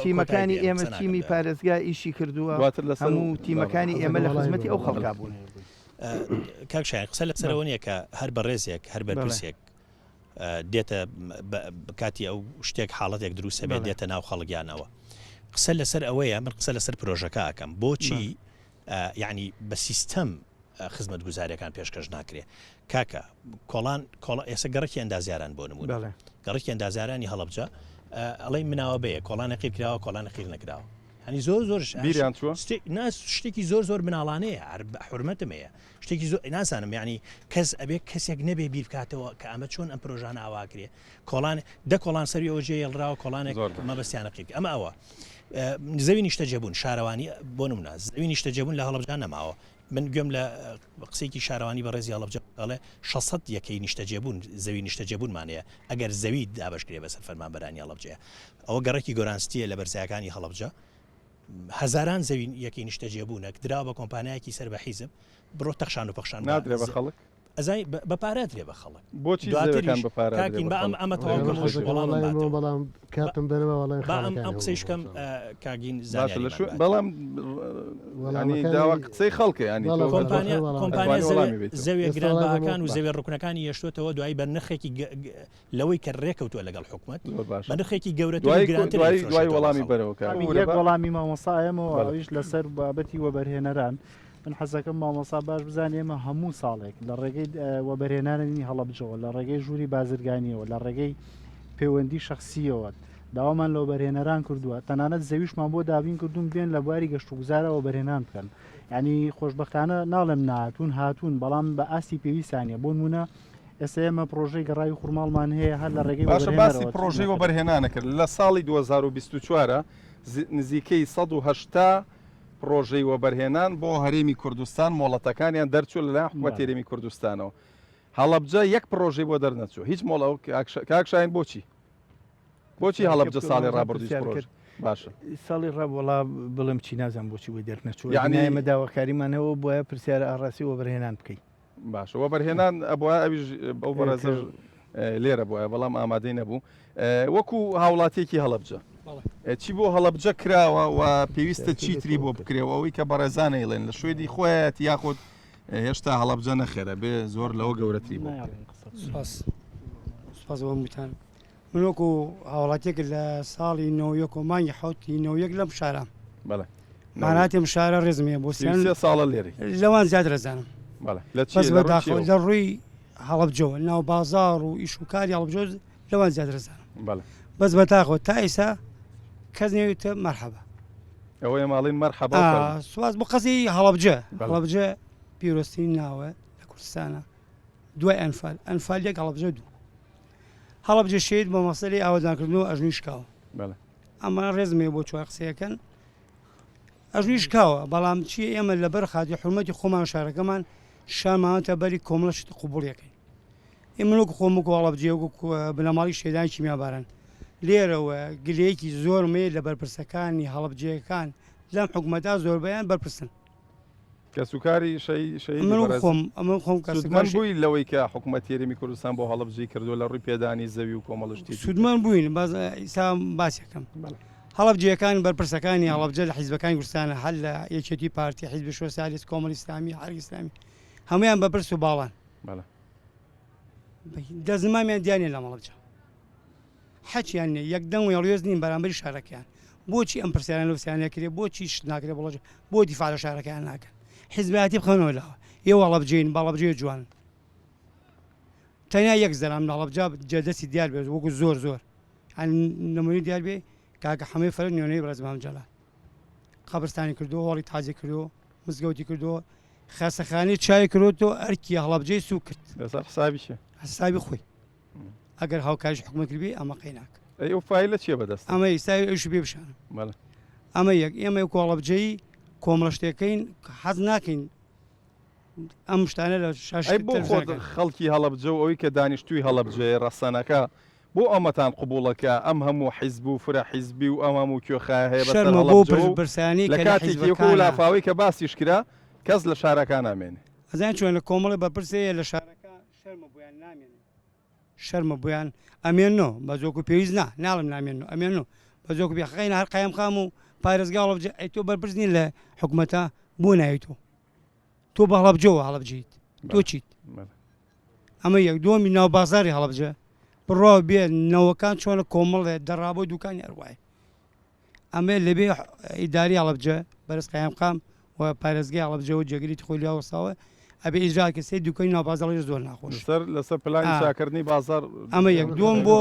[SPEAKER 2] تیمەکانی ئێمە تیمی پارێزگا ئیشی کردووە هەموو تیمەکانی ئێمە لە خزمەتی ئەو خەڵکا بوون
[SPEAKER 6] کاکشای قسە لە سەرەوە نیە کە هەر بەڕێزێک هەر بەرپرسێک دێتە کاتی ئەو شتێک حاڵەتێک دروستە بێت دێتە ناو خەڵگیانەوە قسە لەسەر ئەوەیە من قسە لەسەر پرۆژەکە ئەکەم بۆچی یعنی بە سیستەم خزمەت گوزاریەکان پێشکەش ناکرێ کاکە کۆڵان ئێستا گەڕێکی ئەندازیاران بۆ نمونە گەڕێکی ئەندازیارانی هەڵەبجە ئەڵێ مناوە بەیە کۆڵانە قیر کراوە کۆڵانە قیر نەکراوە ینی زۆر شتێکی زۆر مناڵانەیە حرمەتم هەیە شتێکی زۆر نازانم ینی کەس ئەبێ کەسێک نەبێ بیر بکاتەوە کە ئەمە چۆن ئەم پرۆژانە ئاواکرێ کۆڵان کۆڵان سەری ئەوجێ هێڵراوە کۆڵانێک مەبەستیانە قیر ئەمە ئەوە زەوی نیشتەجێبوون شارەوانی بۆ نمونە زەوی نیشتەجێبوون لە هەڵەبجە نەماوە من گوێم لە قسێکی شارەوانی بە ڕێزی هەڵەبجە ئەڵێ 600 یەکەی نیشتەجێبوون زەوی نیشتەجێبوونمانەیە ئەگەر زەوی دابشکرێ بەسەر فەرمانبەرانی هەڵەبجەیە ئەوە گەڕێکی گۆرانستیە لە بەرزایەکانی هەڵەبجە هەزاران زەوی یەکی نیشتەجێبوونە درا بە کۆمپانیایکی سەر بە حیزب بڕۆ تەخشان و پەخشان
[SPEAKER 1] نادرێ بە خەڵک
[SPEAKER 6] ئەزای بە پارەدرێ بە خەڵک
[SPEAKER 1] بۆچی
[SPEAKER 6] کاکین بە ئەمە
[SPEAKER 4] بەڵام کاتم بنەوە
[SPEAKER 6] ئەم قسەیشکەم کاگین
[SPEAKER 1] بەڵام داوا قسەی خەڵکە ینی
[SPEAKER 6] کۆمپانیا زەویە گرانبەهاکان و زەوێ ڕوکنەکانی هێشتوتەوە دوای بە نرخێکی لەوەی کە ڕێکەوتووە لەگەڵ حکوومەت بە نرخێکی
[SPEAKER 1] دوای وەڵامی بەرەوە
[SPEAKER 3] یەک وەڵامی مامۆسایەمەوە ئەویش لەسەر بابەتی وەبەرهێنەران من حەزەکەم مامۆسا باش بزانێ ئێمە هەموو ساڵێک لە ڕێگەی وەبەرهێنانی هەڵەبجەوە لە ڕێگەی ژووری بازرگانیەوە لە ڕێگەی پەیوەندی شخصیەوە داوامان لە وەبەرهێنەران کردووە تەنانەت زەویشمان بۆ دابین کردوون بێن لە بواری گەشت و گوزارەوە وەبەرهێنان بکەن ینی خۆشبەختانە ناڵێم هاتوون بەڵام بە ئاستی پێویستانیە بۆ نمونە ئێستا ئێمە پرۆژەی گەڕاوی خوڕماڵمان هەیە هەر لە ڕێگەی
[SPEAKER 1] باسی پرۆژەی وەبەرهێنانە کرد لە ساڵی 2024 نزیکەی 180 پرۆژەی وەبەرهێنان بۆ هەرێمی کوردستان مۆڵەتەکانیان دەرچوو لەلایەن حکوومەتی هەرێمی کوردستانەوە هەڵەبجە یەک پرۆژەی بۆ دەرنەچوو هیچ مۆڵە کاکشاین بۆچی هەڵەبجە ساڵی ڕابردووی پرۆژ باشە
[SPEAKER 2] ساڵی ڕابوەڵا بڵم چی نازان بۆچی بۆ دەرنەچوە
[SPEAKER 1] یعنی-
[SPEAKER 2] ئەمە داواکاریمانەوە بۆە پرسیارە ئاڕاستی وە بەرهێنان بکەیت
[SPEAKER 1] باشەوە بەرهێنان ئەبووە ئەویش بەو بەڕێزر لێرە بووە بەڵام ئامادەی نەبوو وەکو هاوڵاتیەکی هەڵەبجە چی بۆ هەڵەبجە کراوە و پێویستە چیتری بۆ بکرێەوە ئەوەی کە بەڕێزانە ئێڵێن لە شوێدی خۆیت یاخود هێشتا هەڵەبجە نەخێرە بێ زۆر لەوە گەورەتری بوو
[SPEAKER 7] سپاس بۆ وتان من وەکو هاوڵاتێک لە ساڵی 91 و مانگی حوتی 91 لەم شارە
[SPEAKER 1] بەڵێ
[SPEAKER 7] ماناتێم شارە ڕێزمیە بۆ سیان
[SPEAKER 1] سێ ساڵە لێری
[SPEAKER 7] لەوان زیاد ڕێزانم
[SPEAKER 1] بەڵێ لە چی
[SPEAKER 7] بەس
[SPEAKER 1] لە
[SPEAKER 7] بەداخۆ
[SPEAKER 1] ڕووی
[SPEAKER 7] لە ڕووی هەڵەبجەوە ناو بازار و ئیش و کاری هەڵبجۆ لەوان زیاد ڕێزانم
[SPEAKER 1] بەڵێ
[SPEAKER 7] بەس بەتاخۆ تا ئێستا کەس نێویتە مەرحەبە
[SPEAKER 1] ئەوەی ماڵین مەرحەبا
[SPEAKER 7] سواز بۆ قەزی هەڵەبجە
[SPEAKER 1] بەڵێ.
[SPEAKER 7] هەڵەبجە پیرۆستی ناوە لە کوردستانە دوای ئەنفال یەک هەڵەبجە دوو هەڵەبجە شێت بە مەسەلەی ئاوادانکردنەوە ئەژنوی شکاوە
[SPEAKER 1] بەڵێ
[SPEAKER 7] ئەمە ڕێزمێ بۆ چوار قسەیەکەن ئەژنوی شکاوە بەڵام چی ئێمە لەبەر خاتی حرمەتی خۆمان شارەکەمان شارمانەتە بەری کۆمەڵەشت قوبوڵیەکەین ئێمە وەکو خۆمک هەڵەبجێ وەکو بنەماڵی شێدانی کیمیاباران لێرەوە گلەیەکی زۆرمێ لە بەرپرسەکانی هەڵەبجەکان لەم حکومەتا زۆربیان بەرپرسن
[SPEAKER 1] کە سوکاری
[SPEAKER 7] ئەمە خۆم
[SPEAKER 1] سودمەند بووی لەوەی کە حکوومەت هێرمی کوردستان بۆ هەڵەبجی کردو لە ڕووی پێدانی زەوی و کۆمەڵشتی
[SPEAKER 7] سودمان بووین ئیسا باسیەکەم هەڵەبجەکان بەرپرسەکانی هەڵەبجە لە حیزبەکانی کوردستانە هەل لە یەکێتی پارتی حیزب سۆسیالیست کۆمەڵی ئیسلامی حرەکەی ئیسلامی هەمویان بەرپرس و باڵان دەزمامیان دیانێ لە هەڵەبجە حەچیان نیە یەکدەم و ڕێز نین بەرامبەری شارەکەیان بۆچی ئەم پرسیاران لەوسیانە کرێ بۆچی شت ناکرێ بڵۆژە بۆ دیفاع لە شارەکەیان ناکەن حیزبەتی بخەنەوە لەوە ئێوە هەڵەبجەین باڵەبجێ جوان تەنیا یەک زەرام لە هەڵەبجا جێدەستی دیار بێت وەکو زۆر نمونی دیار بێ کاکە حەمەی فەرەر نوێنەی بەرزمام جەلال قەبرستانی کردو هەڵی تازی کردو مزگەوتی کردو خەسەخانەی چای کردوەوە ئەرکی هەڵەبجەی سوو کرد حسابی خۆی ئەگەر هاوکاریش حکومەت کردبێ ئەمە قەیناک
[SPEAKER 1] ئەو فایلە چیە بەدەست
[SPEAKER 7] ئەمە ئێستای ئەوش بێ بشانم ئەمە یەک ئێمە کۆڵەبجەی کۆمەڵە شتەکەین حەز ناکەین ئەم شتانە لە
[SPEAKER 1] بۆ خەڵکی هەڵەبجە و ئەوەی کە دانیشتووی هەڵەبجێ ڕەسەنەکە بۆ ئەمەتان قوبوڵەکە ئەم هەموو حیزب و فرە حیزبی و ئەمام و کوێخای هەیە
[SPEAKER 7] بەرسانی
[SPEAKER 1] لە کاتێکی لافاوی کە باسیش کرا کەس لە شارەکان نامێنێ
[SPEAKER 7] ئەزان چۆن لە کۆمەڵی بەرپرسەیە لە شارەکە شەرمە بۆیان نامێنێ شەرمە بۆیان ئەمێنەوە بە زۆکو پێویست ناڵم نامێنەوە ئەمێنەوە بە زۆکو بێخەین هەر قایم خام و پارێزگا هەڵەبجە ئەی تۆ بەرپرسنی لە حکومەتە بۆ ناوی تۆ بە هەڵەبجەوە هەڵەبجیت تۆ چیت ئەمە یەک دووەمی ناو بازاری هەڵەبجە بڕۆ بێ نەوەکان چۆنە کۆمەڵێ دەڕابۆی دوکانی هەروایە ئەمێ لەبێ ئیداری هەڵەبجە بەرز قایم خام و پارێزگای هەڵەبجەوە جێگریتی خۆی لێوەساوە ئەبێ ئیجرا کەسەی دوکانی ناو بازاڕی زۆر ناخۆش
[SPEAKER 1] لەسەر پلانی چاکردنی بازار
[SPEAKER 7] ئەمە یەک دووەم بۆ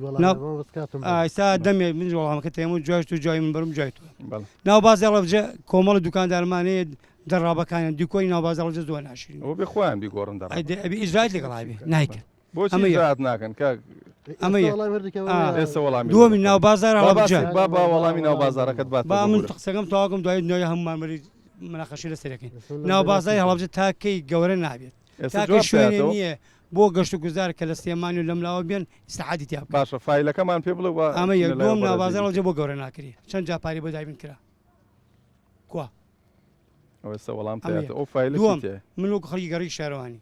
[SPEAKER 7] ئێستا دەمێ من وەڵامەکە تێمە جوایشت و جوای من بەرم جای تۆ ناو بازار هەڵەبجە کۆمەڵ دوکاندارمانەیە دەڕابەکانیان دوکۆی ناو بازار هەڵەبجە زۆر ناشرین
[SPEAKER 1] ئەوە بێ خۆیان بیگۆڕن
[SPEAKER 7] ئەبێ ئیجرای لەگەڵابێ نایکەن
[SPEAKER 1] بۆچی ئیجرات ناکەن
[SPEAKER 7] ئەمە
[SPEAKER 1] ئێستا وەڵامی
[SPEAKER 7] دووەمی ناو بازار هەڵەبجە
[SPEAKER 1] با وەڵامی ناو بازارەکەت
[SPEAKER 7] با من قسەکەم تەواکەم دوای نوێی هەمومانمەری مناقەشی لەسەرەکەین ناو بازاری هەڵەبجە تاکەی گەورە نابێت تاکەی شوێنێ نییە بۆ گەشت و گوزار کە لە سلێمانی و لەملاوە بێن ئیساحەتی تیا
[SPEAKER 1] باشە فایلەکەمان پێ بڵێ
[SPEAKER 7] ئەمە یەک دووەم ناو بازار هەڵەبجە بۆ گەورە ناکری چەند جاپاری بۆ دابین کرا کوا
[SPEAKER 1] ئێستا وەڵام ئەو فایل
[SPEAKER 7] من وەکو خەڵکی گەڕی شارەوانی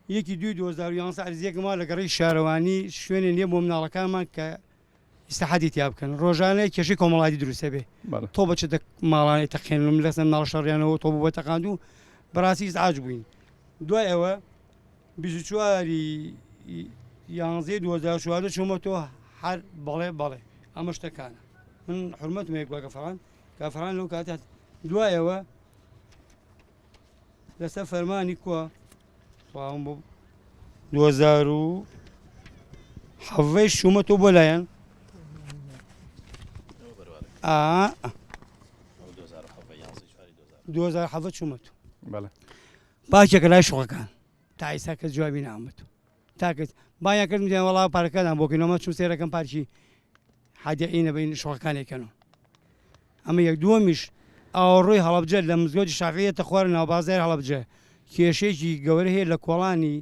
[SPEAKER 7] یەکی 2011 عرزیەکەما لە گەڕی شارەوانی شوێنێ نییە بۆ مناڵەکانمان کە ئیساحەتی تیا بکەن ڕۆژانەیە کێشەی کۆمەڵایەتی دروستە بێ تۆ بەچ ماڵانی تەقێنم لەسەر ناڵ شەڕیانەوە تۆ بۆ تەقاند و بەڕاستی ئیزعاج بووین دوای ئەوە 24 یانزەی 2014 چوومە تۆ هەر بەڵێ ئەمە شتەکانە من حرمەتم هەیە گافران لەو کاتات دوایەوە لەسەر فەرمانی کووە 2007 شومە تۆ بۆ لایەن 2007 چوومە تو باکێکە لای شوقەکان تا ئێستا کەس جوابی نامەت تاکەس بایا کردم دیان وەڵا پارەکەدان بۆکەینەوە چوم سێرەکەم پارکی حادیعینە بین شوقەکانێکەنەوە ئەمە یەک دووەمیش ئاوەڕۆی هەڵەبجە لە مزگەوتی شافعیەتە خوارد ناوبازار هەڵەبجە کێشەیەکی گەورە هەیە لە کۆڵانی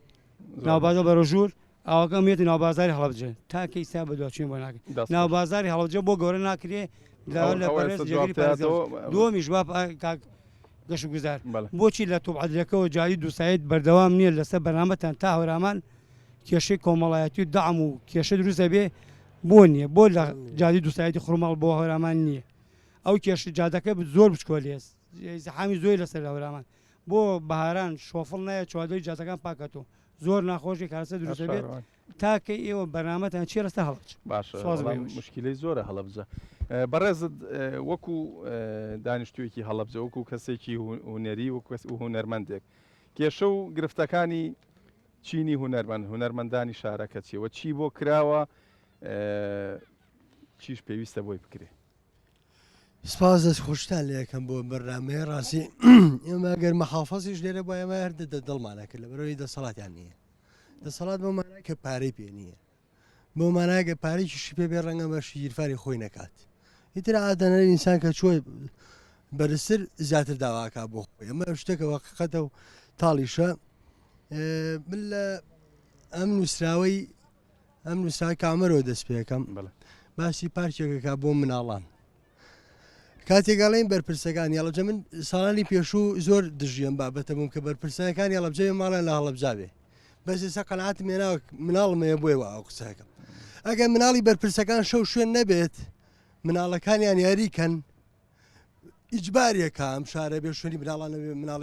[SPEAKER 7] ناوبازە بەڕۆژوور ئەوەکە مێتی ناوبازاری هەڵبجێ تاکەی سا بە دوچین بۆ ناکە ناوبازاری هەڵبجە بۆ گەورە ناکرێ لە دومیش گەشت گوزار بۆچی لە توبعەدەکەەوە جاری دووسایت بەردەوام نییە لەسەر بەرنامەتان تا هەورامان کێشەی کۆمەڵایەتی و دام و کێشە دروستە بێ بۆ نییە بۆ لە جادی دووسایەتی خوڕماڵ بۆ هەورامان نییە ئەو کێش جادەکە زۆر بچکۆ لێس زەحامی زۆری لەسەر هەورامان بۆ بەهاران شۆفڵ نایە چوادۆی جاتەکان پاکەتەوە زۆر ناخۆشی کارسە دروستە بێت تاکەی ئێوە بەرنامەتان چی لەستا هەڵبج
[SPEAKER 1] باشە مشکلەی زۆرە هەڵەبجە بەڕێزت وەکو دانیشتوویەکی هەڵەبجە وەکو کەسێکی هوەری و هوەرمەندێک کێشە و گرفتەکانی چینی هوەرمەندانی شارەکە چیەوە چی بۆ کراوە چیش پێویستە بۆی بکرێ
[SPEAKER 8] سپاس دەست خۆشتان لە یەکەم بۆ بەرنامەیە ڕاستی ئێمە گەر مەحافەزیش لێرە بۆ ئێمە هەر دڵمانەکرد لە بەرەوەی دەسەڵاتیان نییە دەسەڵات بۆ مانای کە پارەی پێ نییە بۆ ماناگە پارێکیشی پێ بێ ڕەنگە بەشی گیرفانی خۆی نەکات ئیتر عادەنەر ئینسان کە چۆی بەرزتر زیاتر داواکە بۆ خۆی ئەمە شتێکە وەقیقەتە و تاڵیشە من لە ئەم نووسراوی کامەرەوە دەست پێەکەم باسی پارکێکەکە بۆ مناڵان کاتێکگەڵین بەرپرسەکان یاڵەبجە من ساڵانی پێشوو زۆر دژیان بابەتە بووم کە بەرپرسەکان یاڵەبجە ماڵیان لە هەڵەبجاوێ بەس ئێستا قەناعەتم هێناوە مناڵمەیە بۆیەوە ئەو قسەکەم ئەگەر مناڵی بەرپرسەکان شەو شوێن نەبێت مناڵەکانیان یاریکەن ئیجبارێکە ئەم شارە بێ شوێنی مناڵان نەبێ مناڵ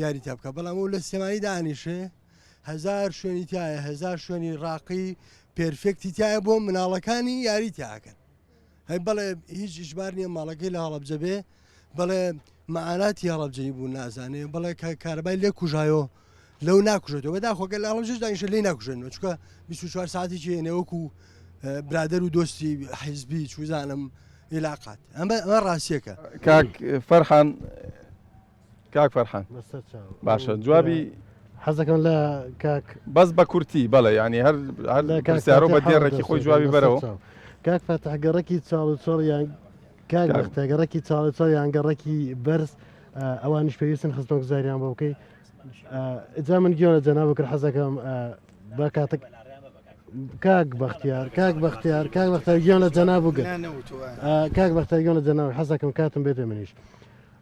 [SPEAKER 8] یاری تا بکە بەڵام ئەو لە سێمانی دانیشێ هەزار شوێنی تایە هەزار شوێنی ڕاقی پێرفێکتی تایە بۆ مناڵەکانی یاری تاکەن هەی بەڵێ هیچ ئیجبار نییە ماڵەکەی لە هەڵەبجە بێ بەڵێ مەعاناتی هەڵەبجەی بوو نازانێ بەڵێ کارەبای لێ کوژایۆ لەو ناکوژێتەوە بەدا خۆگە لە هەڵەبجەش دانیشە لێی ناکوژێنەوە چکە 24 ساعتی هێنێوەکو برادەر و دۆستی حیزبی چوزانم عێلاقات ئەمە ڕاستیەکە
[SPEAKER 1] کاک فەرحان باشە جوابی
[SPEAKER 4] حەزەکەم لە کاک
[SPEAKER 1] بەس بە کورتی بەڵێ ینی هەر پرسیارۆ بە دێڕێکی خۆی جوابی بەرەوە
[SPEAKER 4] کاک فەتەحگەڕێکی چاڵ و چۆڵ یان کاک بەختەگەڕێکی چاڵ و چۆڵ یان گەڕێکی بەرز ئەوانیش پێویستن خستنەوە گوزاریان بۆ بکەی جا من گیۆنە جەناب بکرد حەزەکەم بە کاتێک کاک بەختیار گیۆن لە جەناب بگەن کاک بەختیار گیۆن لە جەناب حەزەکەم کاتم بێتە منیش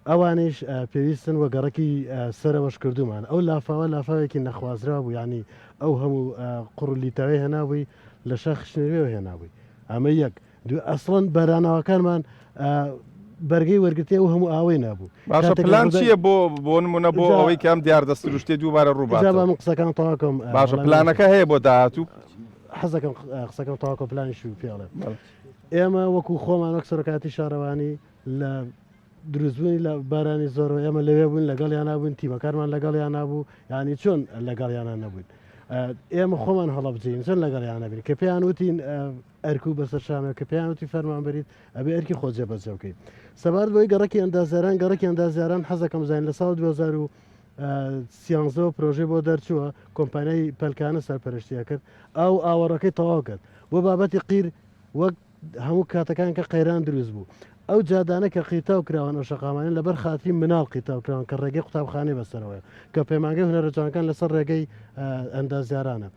[SPEAKER 4] ئەوانش پێویستن وە گەڕێکی سەرەوەش کردومان ئەو لافاوە لافاوێکی نەخوازرا بوو ینی ئەو هەموو قڕلیتاوی هێنابووی لە شەخشنەوێ هێنابووی ئەمە یەک ئەسڵەن بەراناوەکانمان بەرگەی وەرگرتێ و هەموو ئاوەی نبوو
[SPEAKER 1] باشە پلان چییە بۆ نمونە بۆ ئەوەی کەم دیار دەستروشتێ دووبارە ڕووبات
[SPEAKER 4] من قسەکان تاواکەم
[SPEAKER 1] باشە پلانەکە هەیە بۆ داهاتوو
[SPEAKER 4] حەزەکەم قسەکەم تاواکە پلانیش پێڵێ ئێمە وەکو خۆمان وەک سەرۆکاتی شارەوانی لە دروستبوونی لە بارانی زۆرەوە ئێمە لەوێ بوون لەگەڵیان نابوون تیمەکارمان لەگەڵیان نبوو ینی چۆن لەگەڵیانان نەبوون ئێمە خۆمان هەڵەبجین چۆن لەگەڵیان نبین کە پێیان وتین ئەرک و بەسەر شامە کە پێیان وتی فەرمان بریت ئەبێ ئەرکی خۆجێ بەجێ بکەیت سەبارەت بۆی گەڕێکی ئەندازیاران حەزەکەم زین لە ساڵ 2013 پرۆژەی بۆ دەرچووە کۆمپانیای پەلکانە سەرپەرشتیە کرد ئەو ئاوەڕەکەی تەواو کرد بۆ بابەتی قیر وەک هەموو کاتەکان کە قەیران دروست بوو ئەو جادانە کە قیتاو کراوان ئەو شەقامانین لەبەر خاتری مناڵ قیتاو کراون کە ڕێگەی قوتابخانەی بەسەرەوەی کە پەیمانگەی هونەرەجوانەکان لەسەر ڕێگەی ئەندازیارانە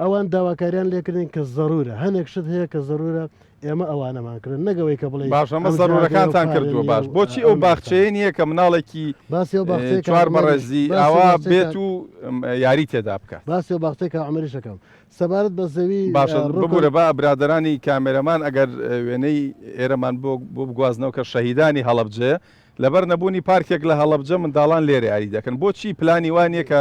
[SPEAKER 4] ئەوان داواکاریان لێکردن کە زەرورە هەنێک شت هەیە کە زەرورە ئێمە ئەوانەمانکردن نەگەوەی کە بڵێ
[SPEAKER 1] باش ئەمە زەرورەکانتان کردووە باش بۆچی ئەو باخچەیە نییە کە مناڵێکی چوار بەڕێزی ئاوا بێت و یاری تێدا بکات
[SPEAKER 4] باسی و باخچەی کە ئەمەریشەکەم سەبارەت بە زەوی
[SPEAKER 1] باشە بگورە با برادرانی کامێرەمان ئەگەر وێنەی ئێرەمان بۆ بگوازنەوە کە شەهیدانی هەڵەبجەیە لەبەر نەبوونی پارکێک لە هەڵەبجە منداڵان لێرە یاری دەکەن بۆچی پلانی وانیە کە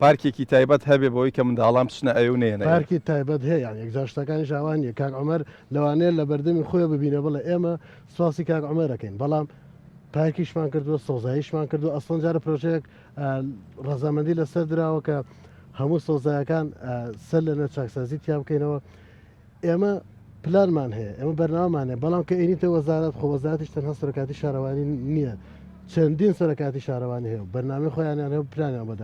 [SPEAKER 1] پارکێکی تایبەت هەبێ بۆی کە منداڵام بچنە ئەو نێنە
[SPEAKER 4] پارکی تایبەت هەیە یان یەکجاشتەکانی ژاوانیە کاک عومەر لەوانەیە لە بەردەمی خۆی ببینە بڵێ ئێمە سواسی کاک عومەرەکەین بەڵام پارکیشمان کردووە سۆزاییشمان کردو ئەسڵەن جارە پرۆژەیەک ڕەزامەندی لەسەر درراوە کە هەموو سۆزایەکان سەر لەنە چاکسازی تیا بکەینەوە ئێمە پلانمان هەیە ئێمە بەرنامانێ بەڵام کە ئینیتە وەزارەت خۆ وەزارەتیش تەنها سەرۆکاتی شارەوانی نییە چەندین سەرۆکاتی شارەوانی هەیە بەرنامەی خۆیانیان هەیە پلانیان بەدا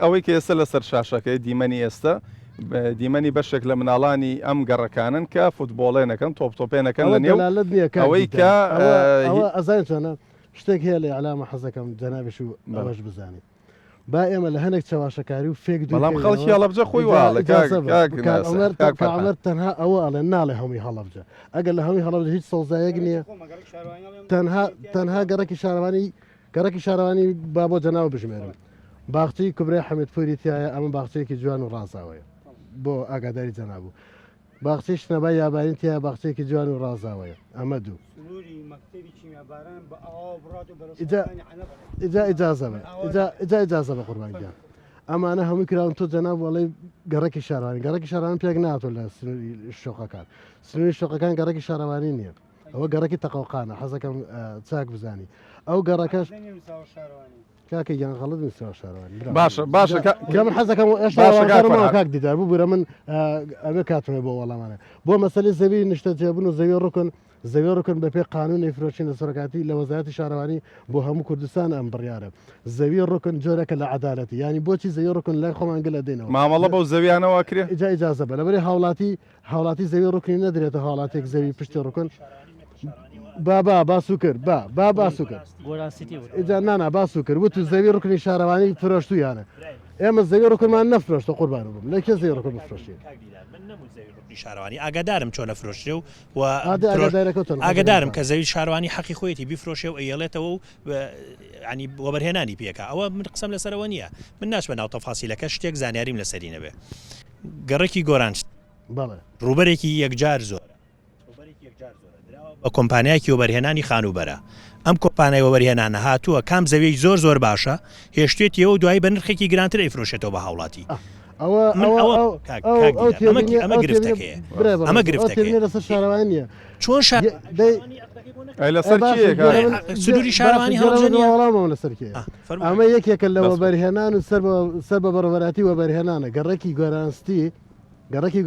[SPEAKER 1] ئەوەی کە ئێستا لەسەر شاشەکەی دیمەنی ئێستا دیمەنی بەشێک لە مناڵانی ئەم گەڕەکانن کە فوتبۆڵێنەکەن تۆپتۆپێنەکەن لە نێو ئەوەی کە
[SPEAKER 4] ئەزان چۆنە شتێک هەیە لە عەلامە حەزەکەم جەنابش و ئەوەش بزانێت با ئێمە لە هەندێک چاواشەکاری و فێک
[SPEAKER 1] بەڵام خەڵکی هەڵەبجە خۆی واڵە
[SPEAKER 4] ئەمەر تەنها ئەوە ئەڵێ ناڵێ هەمووی هەڵەبجە ئەگەر لە هەمووی هەڵەبجە هیچ سەوزایەک نییە تەنها گەڕەکی شارەوانی با بۆ جەناو بژمێرم باخچەی کوبرای حەمێدپوری تایە ئەمە باخچەیەکی جوان و ڕازاوەیە بۆ ئاگاداری جەنابوو باخچەی شنەبای یابارین تایە باخچەیەکی جوان و ڕازاوەیە ئەمە دوو ئیجازە بە قوربانگیان ئەمانە هەمووی کراون تۆ جەناب وەڵێ گەڕەکی شارەوانی پێک ناتۆ لە شۆقەکان سنووری شۆقەکان گەڕەکی شارەوانی نییە ئەوە گەڕەکی تەقەوقانە حەزەکەم چاک بزانی ئەو گەڕەکەش کاکە یان غەڵت نووسراوە شارەوانی
[SPEAKER 1] باشە
[SPEAKER 4] من حەزەکەم ئێشتا کاک دیدار بوو بورە من ئەمە کاتمێ بۆ وەڵامانە بۆ مەسەلی زەوی نیشتە جێبوون و زەوی ڕکن بە پێ قانونی فرۆشین لە سەرۆکاتی لە وەزارەتی شارەوانی بۆ هەموو کوردستان ئەم بڕیارە زەوی ڕکن جۆرەکە لە عەدالەتی ینی بۆچی زەوی ڕکن لای خۆمان گەلە دێنەوە
[SPEAKER 1] مامەڵە بەو زەویانەوە کرێ
[SPEAKER 4] ئیجازە بە لەبەری هاوڵاتی زەوی ڕکنی نەدرێتە هاوڵاتێک زەوی پشتی ڕکن باسو کرد باسو کرد نانا باسو کرد وتو زەوی ڕکنی شارەوانی فرۆشتویانە ئێمە زەوی ڕکنمان نەفرۆشتە قوربان بووم لە کێ زەوی ڕکن بفرۆشین
[SPEAKER 6] شارەوانی ئاگادارم چۆن ئەفرۆشرێ و ئاگادارم کە زەوی شارەوانی حەقی خۆیەتی بیفرۆشێ و ئەیەڵێتەوە و ینی وەبەرهێنانی پێکە ئەوە من قسەم لەسەرەوە نییە من ناچمە ناو تەفاسیلەکە شتێک زانیاریم لەسەری نەبێ گەڕێکی گۆرانشت ڕوبەرێکی یەکجار زۆر بە کۆمپانیایکی وەبەرهێنانی خانوبەرە ئەم کۆمپانیای وەبەرهێنانە هاتووە کام زەوی زۆر باشە هێشتێتیەوە و دوای بە نرخێکی گرانتر ئەیفرۆشێتەوە بە هاوڵاتی ئەمە گرفتەکەیە
[SPEAKER 4] لەسەر شارەوانیە
[SPEAKER 6] چۆن
[SPEAKER 1] لەسەر
[SPEAKER 6] سنووری شارەوانی
[SPEAKER 4] هەڵامەوە لەسەرکێ ئەمە یەکێکە لە وەبەرهێنان و سەر بە بەڕەبەراتی وەبەرهێنانە گەڕێکی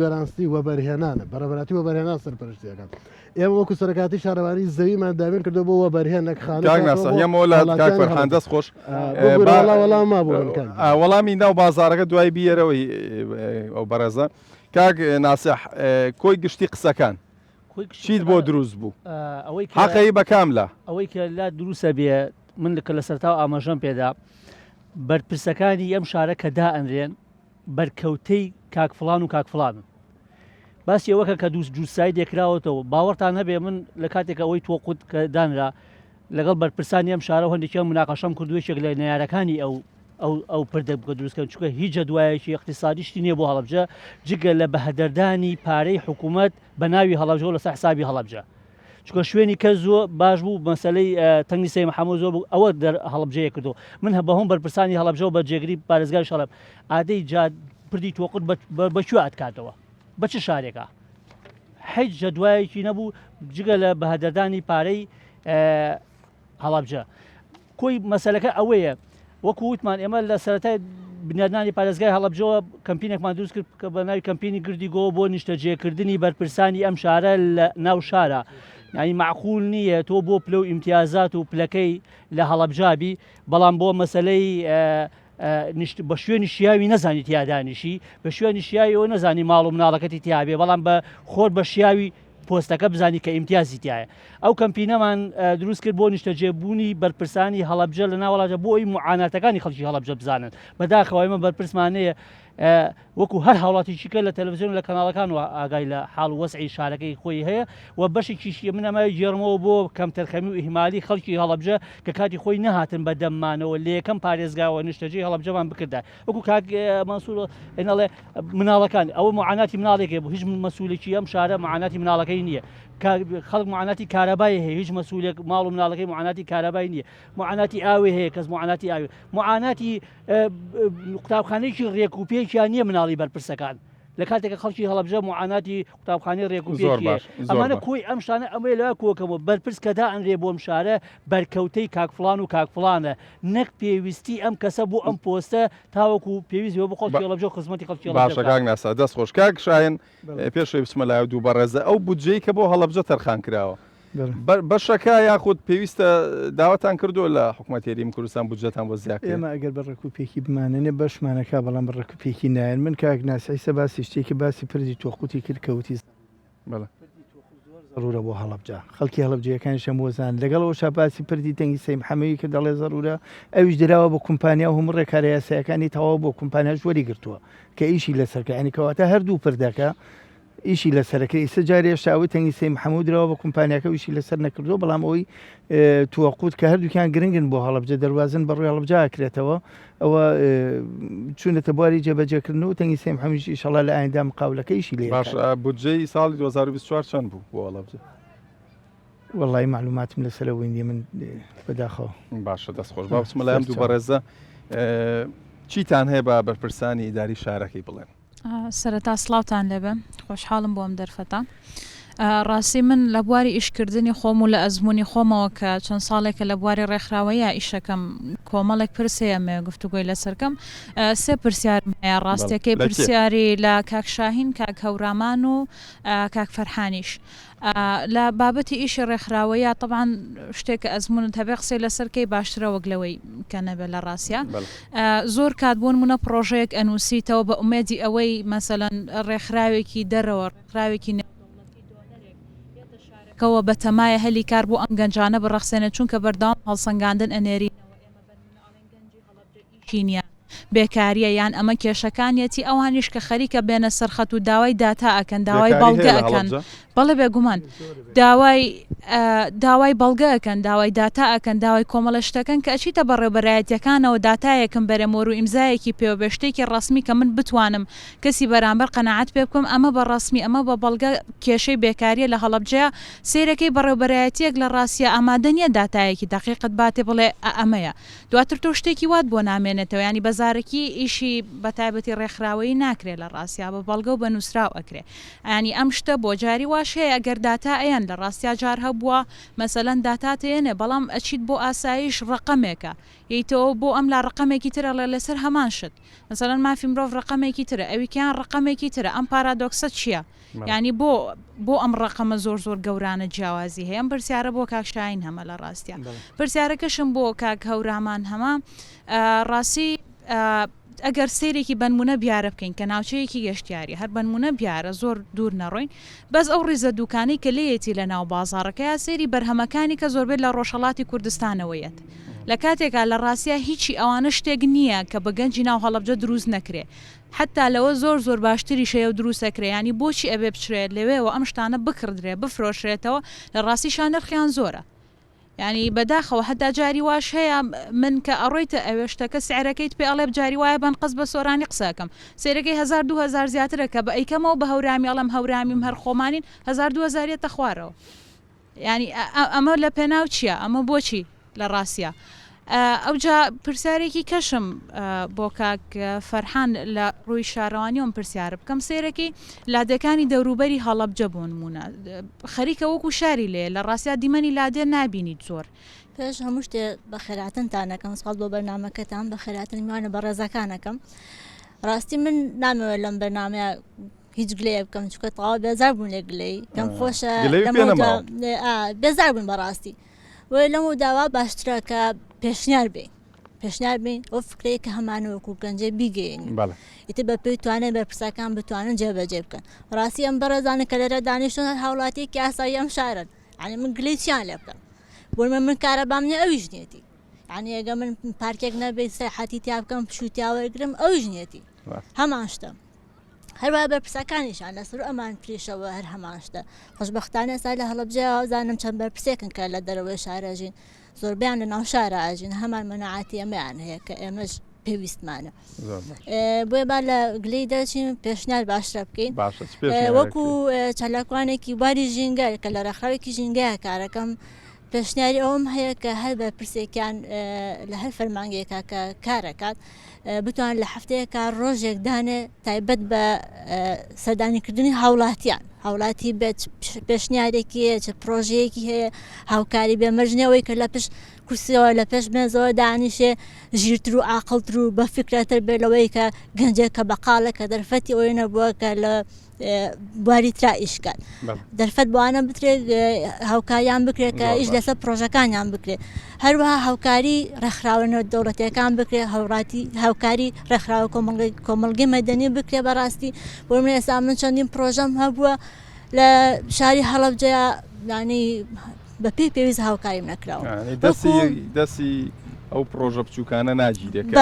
[SPEAKER 4] گۆرانستی وەبەرهێنانە بەڕەبەراتی وەبەرهێنان سەرپەرشتیەکان ئێمە وەکو سەرکاتی شارەوانی زەویمان دابین کردو بۆ وەبەرهێنەک
[SPEAKER 1] خاندەست خۆش
[SPEAKER 4] وەڵامی
[SPEAKER 1] ناو بازارەکە دوای بیەرەوەی ئەو بەرەزە کاک ناسیح کۆی گشتی قسەکان چیت بۆ دروست بوو حەقەی بەکام لە
[SPEAKER 5] ئەوەی کە لا دروستە بێ من لە سەرتاو ئاماژەم پێدا بەرپرسەکانی ئەم شارە کە دائەنرێن بەرکەوتەی کاکفڵان و کاکفڵانن باسی ئەوەکە کە جووسایی دێکراوەتەوە باوەڕتان هەبێ من لە کاتێک ئەوەی تۆقوت کە دانرا لەگەڵ بەرپرسانی ئەم شارە هەندێکیان مناقەشەم کردوێکێک لە نەیارەکانی ئەو پردە بکە دروستکەن چکە هیچ جەدوایەکی اقتصادیشتی نییە بۆ هەڵەبجە جگە لە بەهەدەردانی پارەی حکوومەت بە ناوی هەڵەبجە و لەسەر حسابی هەڵەبجە چکە شوێنی کە زۆر باش بوو مەسەلەی تەنگی سەی محەممەد زۆر بوو ئەوە هەڵەبجەیە کردو من هە بەهۆم بەرپرسانی هەڵەبجە و بە جێگری پارێزگای شەڵب ئادەی پردی تۆقت بەکوێ ئاتکاتەوە بە چ شارێکە هیچ جەدوایەکی نەبوو جگە لە بەهەدەردانی پارەی هەڵەبجە کۆی مەسەلەکە ئەوەیە وەکو وتمان ئێمە لە سەرەتای بنیادنانی پارێزگای هەڵەبجەوە کەمپینێکمان دروست کرد کە بە ناوی کەمپینی گردی گۆ بۆ نیشتەجێکردنی بەرپرسانی ئەم شارە لە ناو شارە ینی معقول نییە تۆ بۆ پلە و ئیمتیازات و پلەکەی لە هەڵەبجابی بەڵام بۆ مەسلەی بە شوێنی شیاوی نەزانی تیادانیشی بە شوێنی شیاویەوە نەزانی ماڵ و مناڵەکەتی تیاابێ بەڵام بە خۆر بە شیاوی پۆستەکە بزانی کە ئیمتیازی تایە ئەو کەمپینەمان دروست کرد بۆ نیشتەجێبوونی بەرپرسانی هەڵەبجە لە ناوەڵاتە بۆ ئەوی معاناتەکانی خەڵکی هەڵەبجە بزانن بەداخەوەیمە بەرپرسمانەیە وەکو هەر هاوڵاتیشیکە لە تەلەڤیزیۆن لە کەناڵەکان و ئاگای لە حاڵ وەسعی شارەکەی خۆی هەیە و بەشێکیشی من ئەمای جێرمەوە بۆ کەمتەرخەمی و ئیهمالی خەڵکی هەڵەبجە کە کاتی خۆی نەهاتن بە دەممانەوە لە یەکەم پارێزگاوە نیشتەجێی هەڵەبجەمان بکردا وەکو کاک مەنسوور ئەڵێ مناڵەکان ئەوە معاناتی مناڵێکێ بوو هیچ مەسوولێکی ئەم شارە معاناتی مناڵەکەی نییە خەڵک معاناتی کارەبای هەیە هیچ مەسوولێک ماڵ و مناڵەکەی معاناتی کارەبای نییە معاناتی ئاوێ هەیە کەس معاناتی ئاوێ معاناتی قوتابخانەیەکی ڕێکوپێکیان نییە مناڵی بەرپرسەکان لە کاتێکە خەڵکی هەڵەبجە معاناتی قوتابخانەی ڕێکوپێکیە ئەمانە کۆی ئەم شانە ئەمەی لەوە کۆکەمەوە بەرپرس کەدا ئەنرێ بۆم شارە بەرکەوتەی کاکفڵان و کاکفڵانە نەک پێویستی ئەم کەسە بۆ ئەم پۆستە تاوەکو پێویست بۆ خەڵکی هەڵەبجە و خزمەتی خەڵکی
[SPEAKER 1] باشە کاک ناسا دەست خۆش کاک شایەن پێشەوەی بچمە لای دوو بەڕێزە ئەو بودجەی کە بۆ هەڵەبجە تەرخان کراوە بەشەکە یاخود پێویستە داوەتان کردو لە حکوومەت یاریمی کوردستان بودجەتان بۆ زیاد
[SPEAKER 2] ئێمە ئەگەر بە ڕێکوپێکی بمانێنێ بەشمانەکە بەڵام بە ڕێکوپێکی نایەن من کاک ناسیسە باسی شتێکی باسی پردی تۆقوتی کرد کەوتی ضرورە بۆ هەڵەبجە خەڵکی هەڵەبجەکان شەمۆزان لەگەڵەوە شاپاسی پردی تەنگی سەی محەمەوی کە دەڵێ ضرورە ئەویش دراوە بۆ کۆمپانیا و هەموو ڕێکارە یاسایەکانی تەواو بۆ کۆمپانیاش وەری گرتووە کە ئیشی لەسەرکە ینی کەواتە هەردوو پردەکە ئیشی لەسەرەکە ئیسە جارێ شاوی تەنگی سەی محەمەد درەوە بە کۆمپانیاکە ویشی لەسەر نەکردو بەڵام ئەوەی تووەقوت کە هەردووکیان گرنگن بۆ هەڵەبجە دەواازن بەڕووی هەڵبجا کرێتەوە ئەوە چوونەتە بواری جێبەجێکردن و تەنگی سەی محەمەدیش ئینشەڵا لە ئایندا مقاولەکەیشی لێ
[SPEAKER 1] باش بودجەی ساڵی 2024 چەند بوو بۆ هەڵەبجە
[SPEAKER 2] وەڵی معلوماتم لەسەرەوەی نیە من بەداخەوە
[SPEAKER 1] باشە دەستخۆش با بچمە لایەم دوو بەڕێزە چیتان هەیە بە بەرپرسانی ئیداری شارەکەی بڵێن
[SPEAKER 9] سەرەتا سڵاوتان لێبێ خۆشحاڵم بۆ ئەم دەرفەتە ڕاستی من لە بواری ئیشکردنی خۆم و لە ئەزمموی خۆمەوە کە چەند ساڵێکە لە بواری ڕێکخراوەیە ئیشەکەم کۆمەڵێک پرسەیەمێ گفتوگوۆی لەسەرکەم سێ پرسیارم هەیە ڕاستیەکەی پرسیاری لە کاک شاهین کاک هەورامان و کاک فەرحانیش لە بابەتی ئیشی ڕێکخراوەیە طبعاً شتێک ئەزمونت هەبێ قسەی لەسەرکەی باشترە وەگلەوەی کە نەبێت لە ڕاستە زۆر کات بوون منە پرۆژەیەک ئەنووسیتەوە بە ئومێدی ئەوەی مەسەلەن ڕێکخراوێکی دەرەوە ڕێکخراوێکی کەوە بە تەمایە هەلی کار بۆ ئەم گەنجانە بڕەخسێنە چونکە بەردەوام هەڵسەنگاندن ئەنێری نیە بێکاریە یان ئەمە کێشەکانیەتی ئەوانیش کە خەریکە بێنە سەرخەت و داوای داتا ئەکەن داوای بەڵگە ئەکەن بەڵێ بێگومان داوای بەڵگە ئەکەن داوای داتا ئەکەن داوای کۆمەڵە شتەکەن کە ئەچیتە بەڕێوەبەرایەتیەکانەوە داتایەکم بەرەمۆر و ئیمزایەکی پێوەبێشتێکی ڕسمی کە من بتوانم کەسی بەرامبەر قەنەعەت پێ بکەم ئەمە بە ڕسمی ئەمە بە بەڵگە کێشەی بێکاریە لە هەڵەبجەیە سیرەکەی بەڕێوەبەرایەتیەک لە ڕاستیە ئامادە نیە داتایەکی دقیقت باتێ بڵێ ئەمەیە دواتر تۆ شتێکی وات بۆ نامێنێتەوە ینی بەزارێکی ئیشی بەتایبەتی ڕێکخراوەیی ناکرێت لە ڕاستیا بە بەڵگە و بە نووسراو ئەکرێ ینی ئەم شتە بۆ جاری واش هەیە ئەگەر داتا ئەیان لە ڕاستیا جار هەبووە مەسەلەن داتاتێنێ بەڵام ئەچیت بۆ ئاسایش ڕقەمێکە یتەوە بۆ ئەم لا ڕقەمێکی ترە لەسەر هەمان شت مەسەلەن مافی مرۆڤ ڕقەمێکی ترە ئەویکیان ڕقەمێکی ترە ئەم پارادۆکسە چییە ینی بۆ ئەم ڕقەمە زۆر گەورانە جیاوازی هەیە ئەم پرسیارە بۆ کاکشاین هەمە لە ڕاستیان پرسیارەکەشم بۆ کاک هەورامان هەمە ڕاستی ئەگەر سیرێکی بنمونە بیارە بکەین کە ناوچەیەکی گەشتیاری هەر بنمونە بیارە زۆر دوور نەڕۆین بەس ئەو ڕیزە دوکانەی کە لێیەتی لە ناو بازاڕەکەیە سێری بەرهەمەکانی کە زۆربێت لە ڕۆژهەڵاتی کوردستانەوەیەت لە کاتێکا لە ڕاستیە هیچی ئەوانە شتێک نییە کە بە گەنجی ناو هەڵەبجە دروست نەکرێ حتا لەوە زۆر باشتری شەیە و دروستەکرێ ینی بۆچی ئەبێ بچرێت لەوێەوە ئەم شتانە بکردرێ بفرۆشرێتەوە لە ڕاستیشان نرخیان زۆرە ینی بەداخەوە هەتا جاری واش هەیە من کە ئەڕۆیتە ئەوێشتەکە سعرەکەیت پێ ئەڵێ جاری وایە بەن قەس بە سۆرانی قسەکەم سێرەکەی 2000 زیاترە کە بە ئەیکەمەوە بە هەورامی ئەڵم هەورامیم هەر خۆمانین 2000 خوارەوە ینی ئەمە لە پێناو چییە ئەمە بۆچی لە ڕاستە ئەوجا پرسیارێکی کەشم بۆ کاک فەرحان لە ڕووی شارەوانیەوەم پرسیارە بکەم سێرەکەی لادەکانی دەوروبەری هەڵەبجە بۆ نمونە خەریکە وەکو شاری لێ لە ڕاستیا دیمەنی لادێ نابینیت زۆر
[SPEAKER 10] پێش هەموو شتێ بە خێراتنتانەکەم سپاس بۆ بەرنامەکەتان بە خێراتن میوانە بە ڕێزەکانەکەم ڕاستی من نامەوێت لەم بەرنامەیە هیچ گلەیە بکەم چکە تەواو بێزار بوون لێ گلەی پێم خۆشە بێزار بوون بەڕاستی وە لەمە داوا باشترە کە پێشنیار بین ئەو فکرەیە کە هەمانەوەکو گەنجێ بیگەین ئیتر بە پێی توانێت بەرپرسەکان بتوانن جێبەجێ بکەن ڕاستی ئەم بەڕێزانە کە لەرە دانیشتن هاوڵاتیەکی ئاسایی ئەم شارن عنی من گلەی چیان لێ بکەم بۆ من کارەبام نیە ئەویش نیەتی عنی ئەگە من پارکێک نەبێت سەیحەتی تیا بکەم پشوتیاوەرگرم ئەویش نیەتی هەمان شتە هەروە بەرپرسەکانیشان لەسەر ئەمان پرێشەوە هەر هەمان شتە خۆشبەختانە ئێستا لە هەڵەبجەیە زانم چەند بەرپرسێکن کە لە دەرەوەی شارەژین زۆربیان لە ناو شارە ئاژین هەمان مەناعاتی ئەمەیان هەیە کە ئێمەش پێویستمانە بۆیە با لە گلەی دەچین پێشنیار باشترە بکەین وەکو چالاکوانێکی باری ژینگەر کە لە ڕێکخراوێکی ژینگەیە کارەکەم پێشنیاری ئەوم هەیە کە هەر بە پرسێکیان لە هەر فەرمانگەیەکە کە کارەکات بتوان لە هەفتەیەکە ڕۆژێک دانێ تایبەت بە سەردانیکردنی هاوڵاتیان هاوڵاتی بێت پێشنیارێکی هەیە چه پرۆژەیەکی هەیە هاوکاری بێمەرجنەوەی کە لە پێش کورسیەوە لە پێش مێزەوە دانیشێ ژیرتر و عاقڵتر و بە فکرەتر بێ لەوەی کە گەنجێک کە بەقاڵە کە دەرفەتی ئەوەی نەبووە کە لە بواری ترا ئیشکات دەرفەت بوانە بترێت هاوکاریان بکرێت کە ئیش لەسەر پرۆژەکانیان بکرێت هەروەها هاوکاری ڕێکخراوەنەوە دەوڵەتیەکان بکرێت هاوکاری ڕێکخراوە کۆمەڵگەی مەدەنی بکرێت بەڕاستی بۆ من ئێستا من چەندین پرۆژەم هەبووە لە شاری هەڵەبجەیە ینی بە پێی پێویست هاوکاریم نەکراوە
[SPEAKER 1] دەستی ئەو پرۆژە بچووکانە ناگیرێکە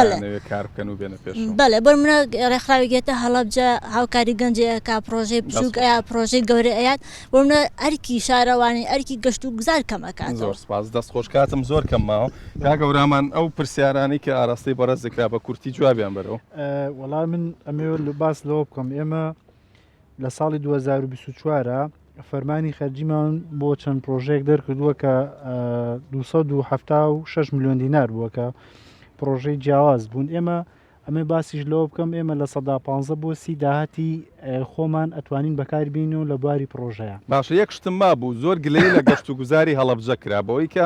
[SPEAKER 1] کار بکەن و بێنە پێش
[SPEAKER 10] بەڵێ بۆ منە ڕێکخراوێتە هەڵەبجە هاوکاری گەنجەیەکە پرۆژەی بچووک ئەیە پرۆژەی گەورە ئەیات بۆ منە ئەرکی شارەوانی ئەرکی گەشت و گوزار کەمەکات
[SPEAKER 1] زۆر سپاس دەست خۆشکاتم زۆر کەمماوە کا گەورامان ئەو پرسیارانی کە ئاراستەی بەڕێز دەکرا بە کورتی جوابیان بەرەوە
[SPEAKER 3] وەڵام من ئەمێ باس لەوە بکەم ئێمە لە ساڵی 2024 فەرمانی خەرجیمان بۆ چەند پرۆژێک دەرکردووە کە 276 میلیۆن دینار بووە کە پرۆژەی جیاواز بوون ئەمە باسیش لەوە بکەم ئێمە لە 115 بۆ 30 داهاتی خۆمان ئەتوانین بەکاری بینەوە لە بواری پرۆژەیە
[SPEAKER 1] باشە یەک شتم ما بوو زۆر گلەی لە گەشت و گوزاری هەڵەبجە کرا بەوەی کە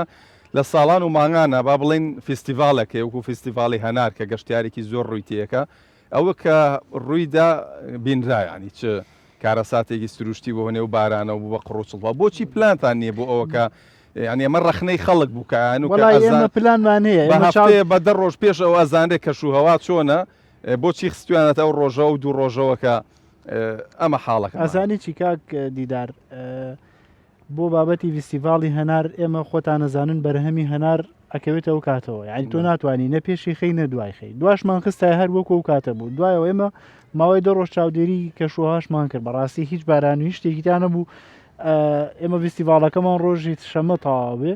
[SPEAKER 1] لە ساڵان و مانگانە با بڵێن فیستیڤالێکە وەکو فیستیڤاڵی هەنار کە گەشتیارێکی زۆر ڕوویتیەکە ئەوە کە ڕوویدا بینرایانی چ کارەساتێکی سروشتی بۆ نێو بارانە و بە قڕوچڵەوە بۆچی پلانتان نییە بۆ ئەوەکە ینی ئەمە ڕەخنەی خەڵک بووکەیان و
[SPEAKER 3] پلانمان هەیە
[SPEAKER 1] بە 10 ڕۆژ پێش ئەو ئەزانێک کەشوهەوا چۆنە بۆچی خستویانێت ئەو ڕۆژە و دوو ڕۆژەوەکە ئەمە حاڵەکە
[SPEAKER 3] ئەزانی چی کاک دیدار بۆ بابەتی فیستیڤاڵی هەنار ئێمە خۆتان نەزانن بەرهەمی هەنار ئەکەوێتەوە کاتەوە یعنی تۆ ناتوانانی نە پێشی خەی نە دوای خەی دواشمان خستای هەر وەکو و کاتە بوو دوایەوە ئێمە ماوەی 2 ڕۆژ چاودێری کەشوهاشمان کرد بەڕاستی هیچ بارانی شتێکیتان نەبوو ئێمە فیستیڤاڵەکەمان ڕۆژی شەمە تەواو بێ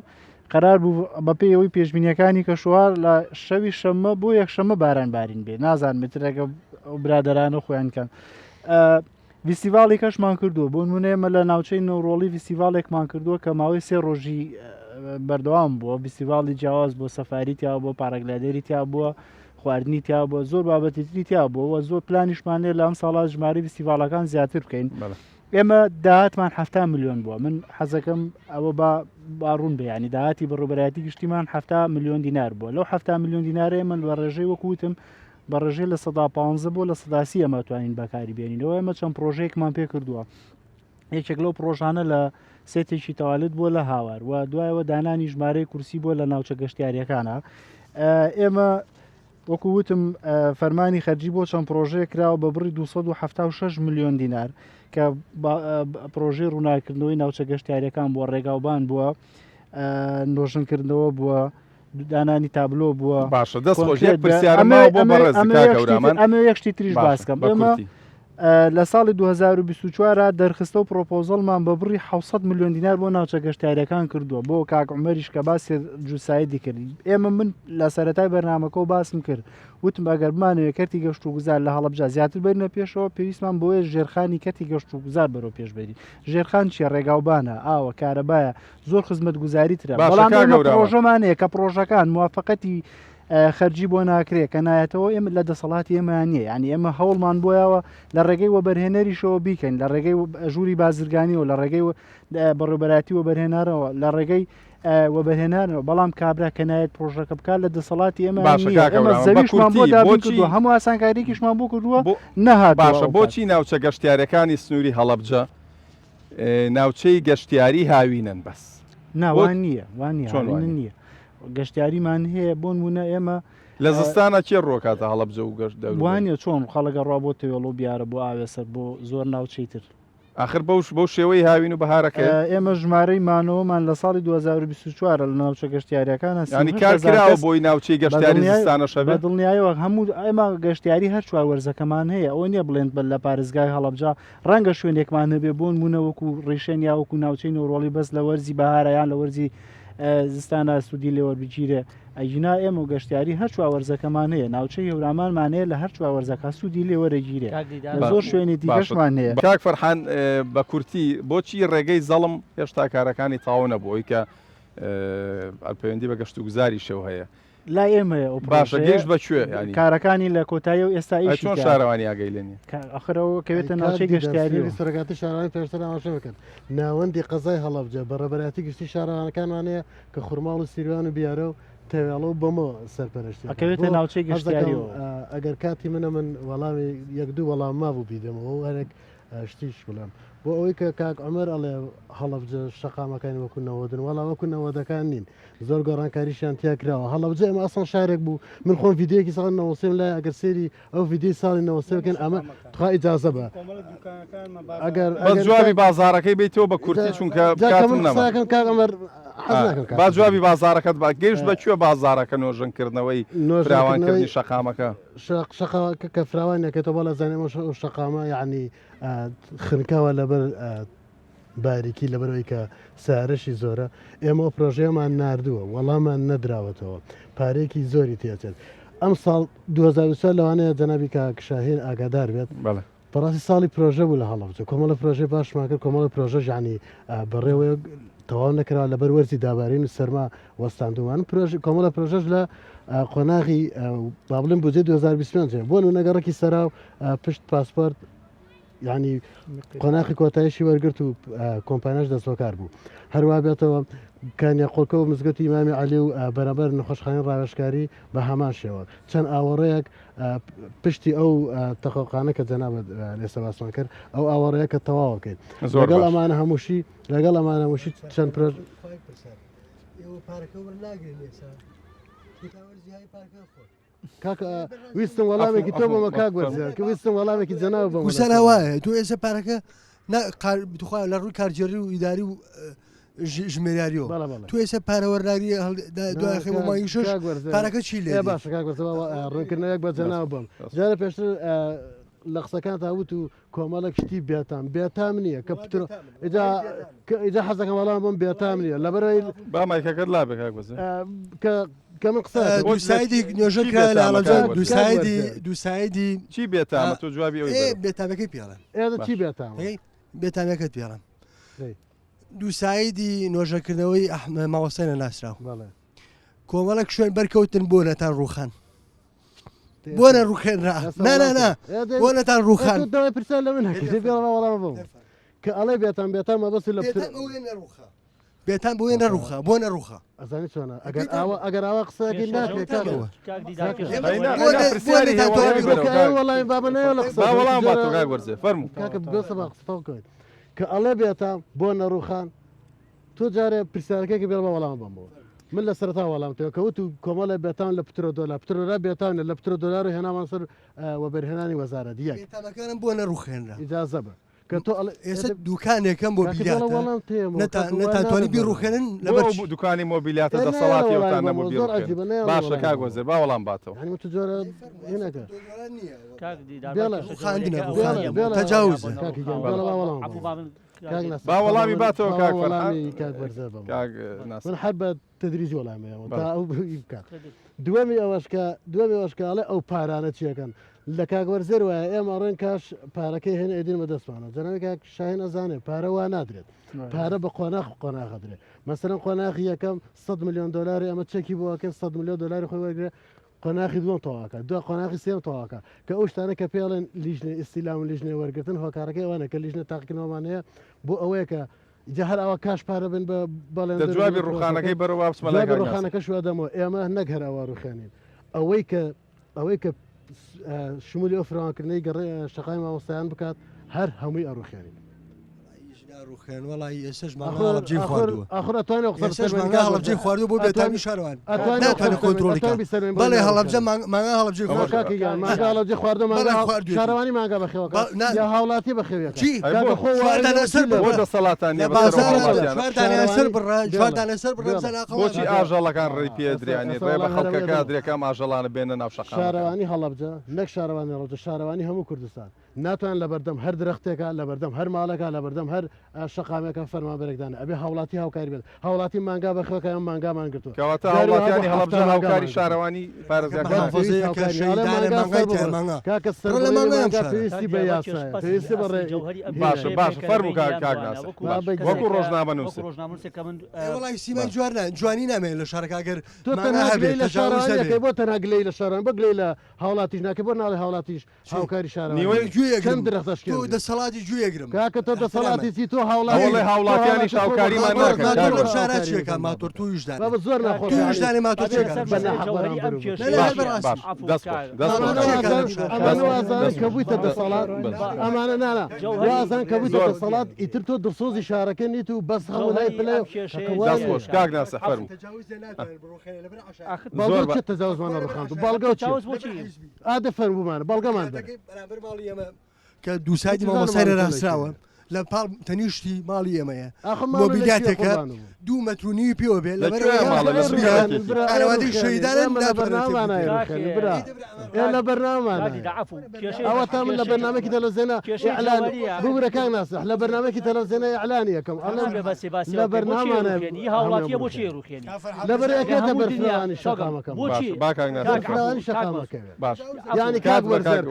[SPEAKER 3] قەرار بوو بە پێی ئەوەی پێشبینیەکانی کەشوهار لە شەوی شەمە بۆ یەکشەمە باران بارین بێ نازان مترەکە ئەو برادەرانە خۆیان کەن فیستیڤاڵی کەشمان کردووە بۆ نمونە ئێمە لە ناوچەی نەوڕۆڵی فیستیڤاڵێکمان کردووە کە ماوەی 3 ڕۆژی بەردەوام بووە فیستیڤاڵی جیاواز بۆ سەفاری تیا بۆ پارەگلادێری تیا بووە خواردنی تیا بۆ زۆر بابەتی تری تیا بووە زۆر پلانیشمانێ لە ئەم ساڵا ژماری فیستیڤاڵەکان زیاتر بکەین ئێمە داهاتمان 7 میلیۆن بووە من حەزەکەم ئەوە باڕوون بێ ینی داهاتی بەڕێوەبەرایەتی گشتیمان 7 میلیۆن دینار بووە لەو 7 میلیۆن دینارە ئێمە بە ڕێژەی وەکوتم بە ڕێژەی لە 115 بۆ لە 130 ئەمە توانین بەکاری بێنینەوە ئێمە چەند پرۆژەیەکمان پێ کردووە یەکێک لەو پرۆژانە لە سێتێکی تەوالیت بۆ لە هاوار و دوایەوە دانانی ژمارەی کورسی بۆ لە ناوچە گەشتیاریەکانە ئێمە وەکو وتم فەرمانی خەرجی بۆ چەند پرۆژەیە کراوە بە بڕی 276 میلیۆن دینار کە پرۆژەی ڕووناکردنەوەی ناوچە گەشتیاریەکان بووە ڕێگاوبان بووە نۆژنکردنەوە بووە دانانی تابلۆ بووە
[SPEAKER 1] باشە دەست خۆشیێک پرسیارەمەوە بۆ بەڕێزیکا کەورامەن
[SPEAKER 3] ئەمە یەکشتی تریش باسکەم ئێمە لە ساڵی 2024 دەرخستە و پرۆپۆزەڵمان بە بڕی 600 میلیۆن دینار بۆ ناوچە گەشتیاریەکان کردووە بۆ کاک عومەریش کە باسی جوسایدی کردی ئێمە من لە سەرەتای بەرنامەکە و باسم کرد وتم ئەگەر بمانەوێت کەرتی گەشت و گوزار لە هەڵەبجە زیاتر بەرنە پێشەوە پێویستمان بۆیە ژێرخانی کەتی گەشت و گوزار بەرەو پێشبەری ژێرخان چیە ڕێگاوبانە ئاوە کارەبایە زۆر خزمەت گوزاریترە بەڵام پرۆژەمانەیە کە پرۆژەکان موافقەتی خەرجی بۆ ناکرێت کە نایەتەوە ئێمە لە دەسەڵاتی ئێمەیان نییە ینی ئێمە هەوڵمان بۆیەوە لە ڕێگەی وەبەرهێنەریشەوە بیکەین لە ڕێگەی ژووری بازرگانیەوە لە ڕێگەی بەڕێوەبەراتی وەبەرهێنارەوە لە ڕێگەی وەبەرهێنارەوە بەڵام کابرا کە نایەت پرۆژەکە بکات لە دەسەڵاتی ئێمە زەویشمان بۆ دابین کردووە هەموو ئاسانکاریێکیشمان بۆ کردووە نەهات
[SPEAKER 1] باشە بۆچی ناوچە گەشتیارەکانی سنووری هەڵەبجە ناوچەی گەشتیاری هاوینن بەس
[SPEAKER 3] ناوان نییە وانە نییە گەشتیاریمان هەیە بۆ نمونە ئێمە
[SPEAKER 1] لە زستانە چێ ڕۆکاتە هەڵەبجە و گەشت
[SPEAKER 3] وانە چۆن خەڵەکە ڕوا بۆ تێوەڵۆ بیارە بۆ ئاوێسەر بۆ زۆر ناوچەی تر
[SPEAKER 1] آخر بەو شێوەی هاوین و بەهارەکە
[SPEAKER 3] ئێمە ژمارەی مانەوەمان لە ساڵی 2024 لە ناوچە گەشتیاریەکانە
[SPEAKER 1] ینی کارکراوە بۆی ناوچەی گەشتیاری زستانە شەبێت
[SPEAKER 3] دڵنیایەوە هەموو ئێمە گەشتیاری هەر چوار وەرزەکەمان هەیە ئەوە نییە بڵێن بە لە پارێزگای هەڵەبجە ڕەنگە شوێنێکمان هەبێ بۆ نمونە وەکو ڕیشێن یا وەکو ناوچەی نۆڕۆڵی بەس لە وەرزی بەهارەیان لە وەرزی زستانە سوودی لێوە بگیرێ ئەینا ئێمە و گەشتیاری هەر چوار وەرزەکەمان هەیە ناوچەی هەورامانمانەیە لە هەر چوار وەرزەکە سوودی لێوەرەگیرێ زۆر شوێنی دیگەشمان هەیە
[SPEAKER 1] کاک فەرحان بە کورتی بۆچی ڕێگەی زەڵم هێشتا کارەکانی تاوا نەبووی کە پەیوەندی بە گەشت و گوزاری شەو هەیە
[SPEAKER 3] لا ئێمە
[SPEAKER 1] باشە گەیشت بەکوێ
[SPEAKER 3] کارەکانی لە کۆتایی و ئێستا
[SPEAKER 1] چۆن شارەوانی ئاگەیلێنی
[SPEAKER 3] ئەخرەوە کەوێتە ناوچەی گەشتیاری
[SPEAKER 4] سەرگاتی شارانی پێشتر ئاماژە بکەن ناوەندی قەزای هەڵەبجە بەڕێبەراتی گشتی شارەوانەکانوانەیە کە خوڕماڵ و سیروان و بیارە و تەواڵە و بەمە سەرپەرشتی
[SPEAKER 3] ئەکەوێتە ناوچەی گەشتیاریەوە
[SPEAKER 4] ئەگەر کاتی منە من وەڵامی یەک دوو وەڵام مابوو بیدەمەوە هەرێک شتیش بڵام بۆ ئەوەی کە کاک عمەر ئەڵێ هەڵەبجە شەقامەکانی وەکوونەوەدن وەڵا وەکوونەوەدەکان نین زۆر گۆڕانکاریشیان تیا کراوە هەڵەبجە ئەمە ئەسڵ شارێک بوو من خۆم ڤیدیۆیەکی ساڵی نەوەسێم لای ئەگەر سێری ئەو ڤیدیۆی ساڵی نەوەسێ بکەن ئەمە تخوا ئیجازە بە ئەگەر
[SPEAKER 1] بە جوابی بازارەکەی بیتەوە بە کورتی چونکە کاتم نەما
[SPEAKER 4] کاک عمەر
[SPEAKER 1] با جوابی بازارەکەت با گەیشت بەکوێ بازارەکە نۆژنکردنەوەی فراوانکردنی شەقامەکە
[SPEAKER 4] شەقاکە کە فراوانەکەێتەوە بەڵە زانێمە شەقامە یعنی خنکاوە لەبەر باریکی لەبەرەوەی کە سارەشی زۆرە ئێمە پرۆژەیەمان نردووە وەڵامان نەدراوەتەوە پارێکی زۆری تێچێت ئەم ساڵ 2023 لەوانەیە جەنابی کاکشاهین ئاگادار بێت بەڕاستی ساڵی پرۆژە بوو لە هەڵەبجە کۆمەڵە پرۆژەی باشمان کرد کۆمەڵە پرۆژە ژانی بەڕێوەیە تەواو نەکراوە لەبەر وەرزی دابارین و سەرما وەستاندومان کۆمەڵە پرۆژەش لە قۆناغی با بڵێن بودجێ 2025 بۆ نەگەڕێکی سەراو پشت پاسپۆرت یعنی قۆناغی کۆتایشی وەرگرت و کۆمپانیاش دەستۆکار بوو هەروە بێتەوە کانیا قۆڵکە و مزگەوتی ئیمامی عەلی و بەرامبەر نەخۆشخانەی ڕاوێژکاری بە هەمان شێوە چەند ئاوەڕەیەک پشتی ئەو تەقۆقانە کە جەنابەت لێستا باسمان کرد ئەو ئاوەڕەیە کە تەواو بکەیت لەگەڵ ئەمانە هەمووشی چەند پرۆژ کاکە ویستم وەڵامێکی تۆ بۆمە کاک وەرزە کە ویستم وەڵامێکی جەناو بۆ
[SPEAKER 8] وسەر وایە تو ئێستا پارەکە بخوا لە ڕووی کارجێری و ئیداری و ژمێراریەوە تو ئێستا پارەوەرناگری دوای بۆ مانگی شش پارەکە چی لێ
[SPEAKER 4] باشە کاک وەرزە ڕوونکردنەوەیەک بە جەناو بم جارە پێشتر لە قسەکان تاوت و کۆمەڵک شتی بێتام نییە کە پتر ئیجا حەزەکەم وەڵام بم بێتام نییە لەبەرەوەی
[SPEAKER 1] بامایکەکەت لا بێ کاک وەرزە
[SPEAKER 4] کە من قسە
[SPEAKER 8] دووسایدی نوێژە کرا لە هەڵەبجە دووسایدی
[SPEAKER 1] چی بێتامە تۆ جوابی
[SPEAKER 8] بێتامەکەی پێڵێن
[SPEAKER 4] ئێدە چی بێتام
[SPEAKER 8] بێتامەکەت پێڵم دووسایدی نۆژەکردنەوەی ماوەسەی نەناسراو کۆمەڵک شوێن بەرکەوتن بۆ نەتان ڕوخان بۆ نە ڕوخێنرا نانانا بۆ نەتان ڕوخان
[SPEAKER 4] پرسیار لە من وەڵام بم کە ئەڵێ بێتام مەبەستی لە
[SPEAKER 8] بێتان بۆ نەڕوخە بۆ نەڕوخە
[SPEAKER 4] ئەزانی چۆنە ئەگەر ئاوا قسەکی ناکرێت وەڵامی بابە نەیە لە قسە
[SPEAKER 1] وەڵام باتۆ کاک وەرزێ فەرموو
[SPEAKER 4] کاکە بێسە با قسەکەیت کە ئەڵێ بێتام بۆ نەڕوخان تۆ جارێ پرسیارەکەی بێ بە وەڵام بمەوە من لە سەرتا وەڵامتەوە کەوت و کۆمەڵە بێتان لە پترۆدۆلا پترۆرا بێتانە لە پترۆدۆلار و هێنامان سەر وەبەرهێنانی وەزارەت یەک
[SPEAKER 8] بێتامەکانم بۆ نەڕوخێنرا
[SPEAKER 4] ئیجازە بە کە تۆ
[SPEAKER 8] ئێستا دوکانێکم بۆ نەتانتوانی بیڕوخێنن لەبەر
[SPEAKER 1] دوکانی مۆبیلیاتە دەسەڵاتیتان نەبوو باشە کاک وەرزێ با وەڵام باتەوە
[SPEAKER 4] جۆرە هێنەکە
[SPEAKER 8] تەجاوز
[SPEAKER 1] با وەڵامی باتەوە کاک
[SPEAKER 4] من حەب بە تدریجی وەڵامیەوە تا ئەو بکات دووەمی ئەوەشکاڵێ ئەو پارانە چیەکەن لە کاک وەرزێر وایە ئێمە ڕێن کاش پارەکەی هێن ئێدین بە دەستمانە جەنابی کاک شاهین ئەزانێ پارە وا نادرێت پارە بە قۆناغدرێت مەسەرەن قۆناغی یەکەم 100 میلیۆن دلاری ئەمە چەکی بۆکەن 100 میلیۆن دلاری خۆی وەرگێ قۆناغی دووەم تەواکە دو قۆناغی سێم تەواکە کە ئەو شتانە کە پێڵێن لیژنە ئیسیلام و لیژنێ وەرگتن هۆکارەکەی ئەوانە کە لیژنە تاقیکردنەوەمانەیە بۆ ئەوەیە کە جا هەر ئەوە کاش پارە بن بە بەڵێن
[SPEAKER 1] جوابی ڕوخانەکەی بەرەوە
[SPEAKER 4] ڕوخانەکە شوادەمەوە ئێمە نەک هەر ئەوە ڕوخێنین ئەوەی کە شمولی ئەو فراوانکردنەی گەڕێ شەقای مامۆستایان بکات هەر هەمووی ئەڕوخێنین
[SPEAKER 8] ڕوخێن وڵی ئێسش ماڵبجی خواردووە
[SPEAKER 4] ئاخرەتوانێ
[SPEAKER 8] هەڵبجی خواردو بۆ بێتامی شارەوان ناتوانێت کۆنتترۆلی بەڵێ هەڵبجە ماگە هەڵبجی
[SPEAKER 4] هەڵبجی خواردو شارەوانی ماگە بەخێوە یا هاوڵاتی بەخێوێت
[SPEAKER 8] سەر بڕۆچی
[SPEAKER 1] ئاژەڵەکان ڕێی پێدریانی ڕێ بە خەڵکەکە درێکم ئاژەڵانە بێنە ناو
[SPEAKER 4] شارەوانی هەڵبجە نەک شارەوانی هەڵبجە شارەوانی هەموو کوردستان ناتوان لە بەردەم هەر درەختێکە لە بەردەم هەر ماڵەکە لە بەردەم هەر شەقامەکە فەرمان بەرەکدانە ئەبێ هاوڵاتی هاوکاری بێت هاوڵاتی مانگا بەخۆکە ئەم مانگامان گرتووە
[SPEAKER 1] کەواتە هاوڵاتیانی هەڵبجە هاوکاری شارەوانی
[SPEAKER 4] پێویستی بە یاسایە پێویستی بەڕێ
[SPEAKER 1] باشە باشە فەرموو کاکناس وەکو ڕۆژنامە نووسێ
[SPEAKER 8] وڵی سیمان جوانی نامێن لە شارەکەگەر
[SPEAKER 4] تۆ تەناگلەی لە شارەکەی بۆ تەناگلەی لە شاران بەگلەی لە هاوڵاتیش ناکە بۆ ناڵی هاوڵاتیش هاوکاری شارە
[SPEAKER 8] گوێگرم
[SPEAKER 4] درەختەشکێ
[SPEAKER 8] تۆ دەسەڵاتی گوێگرم
[SPEAKER 4] کاکە تۆ دەسەڵاتی تو
[SPEAKER 1] ئەوڵێ هاوڵاتیانی شاوکاریمان
[SPEAKER 8] ماتۆر شارە چیەکە ماتۆر تویشدان
[SPEAKER 4] بابە زۆر ناخۆش
[SPEAKER 8] تویشدانی ماتۆر
[SPEAKER 4] ئەمانوازان کە بوویتە دەسەڵات ئەمانە نانا وازان کە بوویتە دەسەڵات ئیتر تۆ دڵسۆزی شارەکە نیت و بەس هەموو لای پلە
[SPEAKER 1] دەستخۆش کاک ناسە فەرموو
[SPEAKER 4] زۆر چ تەجاوزمانە بخاند و بەڵگە ئادە فەرمومانە بەڵگەمان
[SPEAKER 8] کە دووسایدی مامۆسایرە ڕاستراوە لە پاڵ تەنیشتی ماڵی ئێمەیە مۆبیلاتێکە 2 مەترونی پێوە بێ لە بەرەوەی شەیدانن
[SPEAKER 4] لە بەرنامان ئەوە تا من لە بەرنامەی تەلەڤیزیۆنە ئیعلان ببوورە کاک ناسح لە بەرنامەی تەلەڤیزیۆنە ئیعلانی یەکەم لە بەرنامانە
[SPEAKER 5] هاوڵاتیە بۆچی ڕوخێنی
[SPEAKER 4] لەبەر یەکێتە بەرفراوانی شەقامەکەم بەرفراوانی شەقامەکە باش یعنی کاک وەرزەر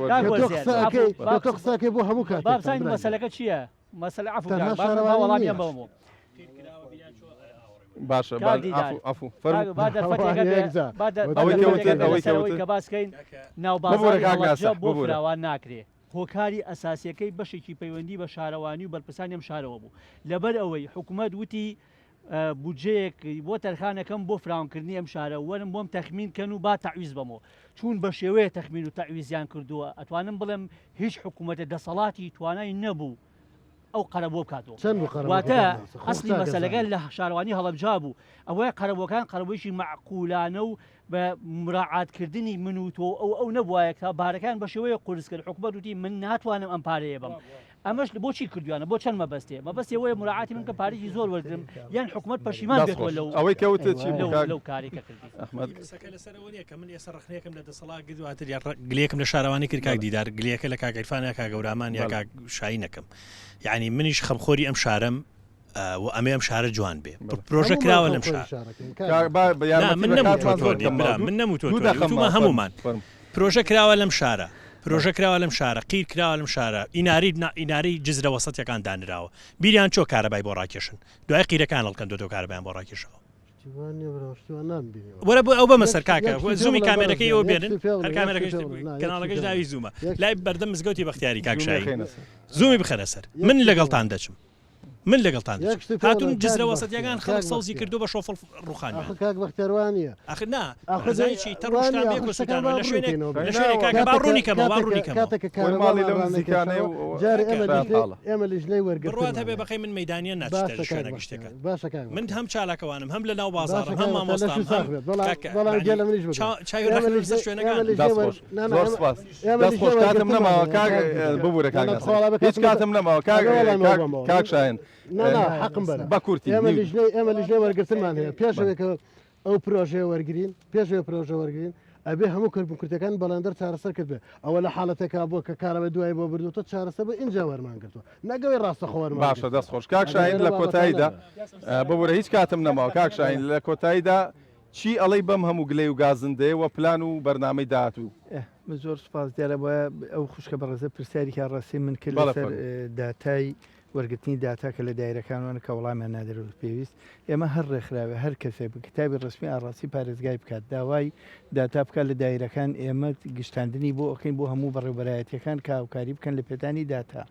[SPEAKER 4] کە تۆ قسەکەی بۆ هەموو کاتێک
[SPEAKER 5] بابزانین مەسەلەکە چییە؟ مەسەلە عەفو وەڵامیان بەمەوە
[SPEAKER 1] باشە ئەفو
[SPEAKER 5] کە باسکەین ناوبازارە بۆ فراوان ناکرێ هۆکاری ئەساسیەکەی بەشێکی پەیوەندی بە شارەوانی و بەرپرسانی ئەم شارەوە بوو لەبەر ئەوەی حکوومەت وتی بودجەیەک بۆ تەرخانەکەم بۆ فراوانکردنی ئەم شارە وەرم بۆم تەخمینکەن و با تەعویز بەمەوە چون بە شێوەیە تەخمین و تەعویزیان کردووە ئەتوانم بڵێم هیچ حکوومەتە دەسەڵاتی توانای نەبوو ئەو قەرە بۆ بکاتەوە واتە ئەسلی مەسەلەکە لە شارەوانی هەڵەبجا بوو ئەوەیە قەرەبەکان قەرەبوویشی معقولانە و بە مراعاتکردنی من و تۆ ئەو نەبووایە تا بارەکان بە شێوەیە قورس کرد حکومەت وتی من ناتوانم ئەم پارەیە بم ئەمەش بۆچی کردویانە بۆ چەند مەبەستێ مەبەستەوەی مراعاتی من کە پارێکی زۆر وەرگرم یان حکومەت پەشیمان بێتەوە لەو
[SPEAKER 1] ئەوەی کەوتە چی
[SPEAKER 5] لەو کارێکە کردی
[SPEAKER 6] ئەحمەد لەسەرەوەیە کە من ئێستا ڕخنەیەکم لە دەسەڵات گردواتر گلێکم لە شارەوانی کرد کاک دیدار گلێکە لە کاگەیفانە کاگەورامان یا کاک شایی نەکەم یعنی منیش خەمخۆری ئەم شارەم و ئەمێ ئەم شارە جوان بێ پرۆژە کراوە لەم شار من نەموتۆ هەمومان پرۆژە کراوە لەم شارە پرۆژە کراوە لەم شارە قیر کراوە لەم شارە ئیناری جزرە وەسەتیەکان دانراوە بیریان چۆ کارەبای بۆ ڕاکێشن دوای قیرەکان هەڵکەن دۆ کارەبایان بۆ ڕاکێشەوە وەرە بۆ ئەو بەمە سەر کاکە زومی کامێرەکەی ئەوە بێنن هەر کاناڵەکەش ناوی زوومە لای بەردەم مزگەوتی بەختیاری کاکشایی زومی بخەرە سەر من لەگەڵتان دەچم من لەگەڵتان هاتون جزرە وەسەتیەکان خەڵک سەوزی کردو بە شۆفڵ ڕوخانی
[SPEAKER 4] کاک بەختیاروانیە
[SPEAKER 6] ئەخزایکی تەڕۆشتان بێ کوردستانەوە لە شوێنێک کاکە باڕوونیکەمەوە
[SPEAKER 4] ئێمە لیژنەی وەرگرت
[SPEAKER 6] بڕات هەبێ بەخەی من مەیدانیە ناچێتە شوێنە شتێکە من هەم چالاکەوانم هەم لە ناو بازارم هەم مامۆستام
[SPEAKER 1] دەستخۆش کاتم نەماوە ببوورە هیچ کاتم نەماوە کاک شاین
[SPEAKER 4] حقم بەرە
[SPEAKER 1] بە کورتی
[SPEAKER 4] ئێمە لیژنەی وەرگرتنمان هەیە پێشەوەیکە ئەو پرۆژەیە وەرگین پێشەوە پرۆژە وەرگین ئەبێ هەموو کردبووکردەکان بەڵندەر چارەسەر کرد بێ ئەوە لە حاڵەتێکا بۆ کە کارەبە دوای بۆ بردوتە چارەسەر بە اینجا وەرمان کردووە نەگەوەی ڕاستە خۆوەرمان
[SPEAKER 1] باشە دەستخۆش کاک شاین لە کۆتاییدا ببوورە هیچ کاتم نەماوە کاک شاین لە کۆتاییدا چی ئەڵەی بەم هەموو گلەی و گازندەیە پلان و بەرنامەی داهاتوو
[SPEAKER 2] زۆر سپاس دیارە بۆە ئەو خوشکە بەڕێزە پرسیارێکی ڕاستی من کرد لەسەر داتای وەرگرتنی داتاکە لە دایرەکانوانە کە وەڵامیان نادرێت پێویست ئێمە هەر ڕێکخراوە هەر کەسێک بە کتابی ڕسمی ئاڕاستی پارێزگای بکات داوای داتا بکات لە دایرەکان ئێمە گشتاندنی بۆ ئۆکەین بۆ هەموو بەڕێوەبەرایەتەکان کاوکاری بکەن لە پێدانی داتا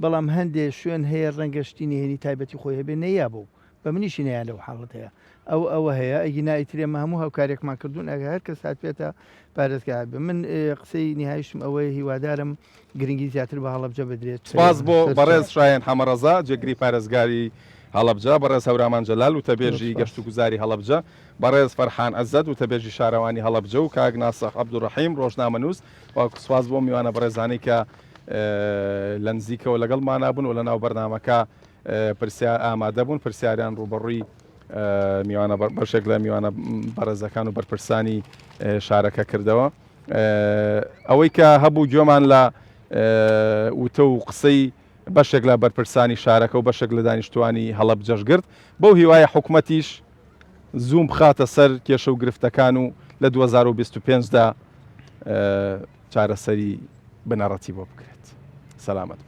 [SPEAKER 2] بەڵام هەندێک شوێن هەیە ڕەنگەشتی نهێنی تایبەتی خۆی هەبێ نەیە بوو بە منیشی نەیە لەو حاڵەت هەیە ئەوە هەیە ئەگی نایترێمە هەموو هاوکارێکمان کردوون ئەگە هەر کەس هاتوێتە پارێزگا بێ من قسەی نهایشم ئەوەی هیوادارم گرنگی زیاتر بە هەڵەبجە بدرێت
[SPEAKER 1] سپاس بۆ بەڕێز شایەن حەمەڕەزا جێگری پارێزگاری هەڵەبجە بەڕێز هەورامان جەلال و تەبێژی گەشت و گوزاری هەڵەبجە بەڕێز فەرحان ئەزەد و تەبێژی شارەوانی هەڵەبجە و کاک ناسەخ عەبدوڕەحیم ڕۆژنامەنووس سپاس بۆ میوانە بەڕێزانەی کە لە نزیکەوە لەگەڵمانە بوون و لە ناو بەرنامەکە پرسیار ئامادە بوون پرسیاریان ڕوبەڕووی میوانە بەشێک لە میوانە بەڕێزەکان و بەرپرسانی شارەکە کردەوە ئەوەی کە هەبوو گوێمان لە وتە و قسەی بەشێک لە بەرپرسانی شارەکە و بەشێک لە دانیشتوانی هەڵەبجەش گرت بەو هیوایە حکوومەتیش زوم بخاتە سەر کێشە و گرفتەکان و لە 2025دا چارەسەری بنەڕەتی بۆ بکرێت سەلامەت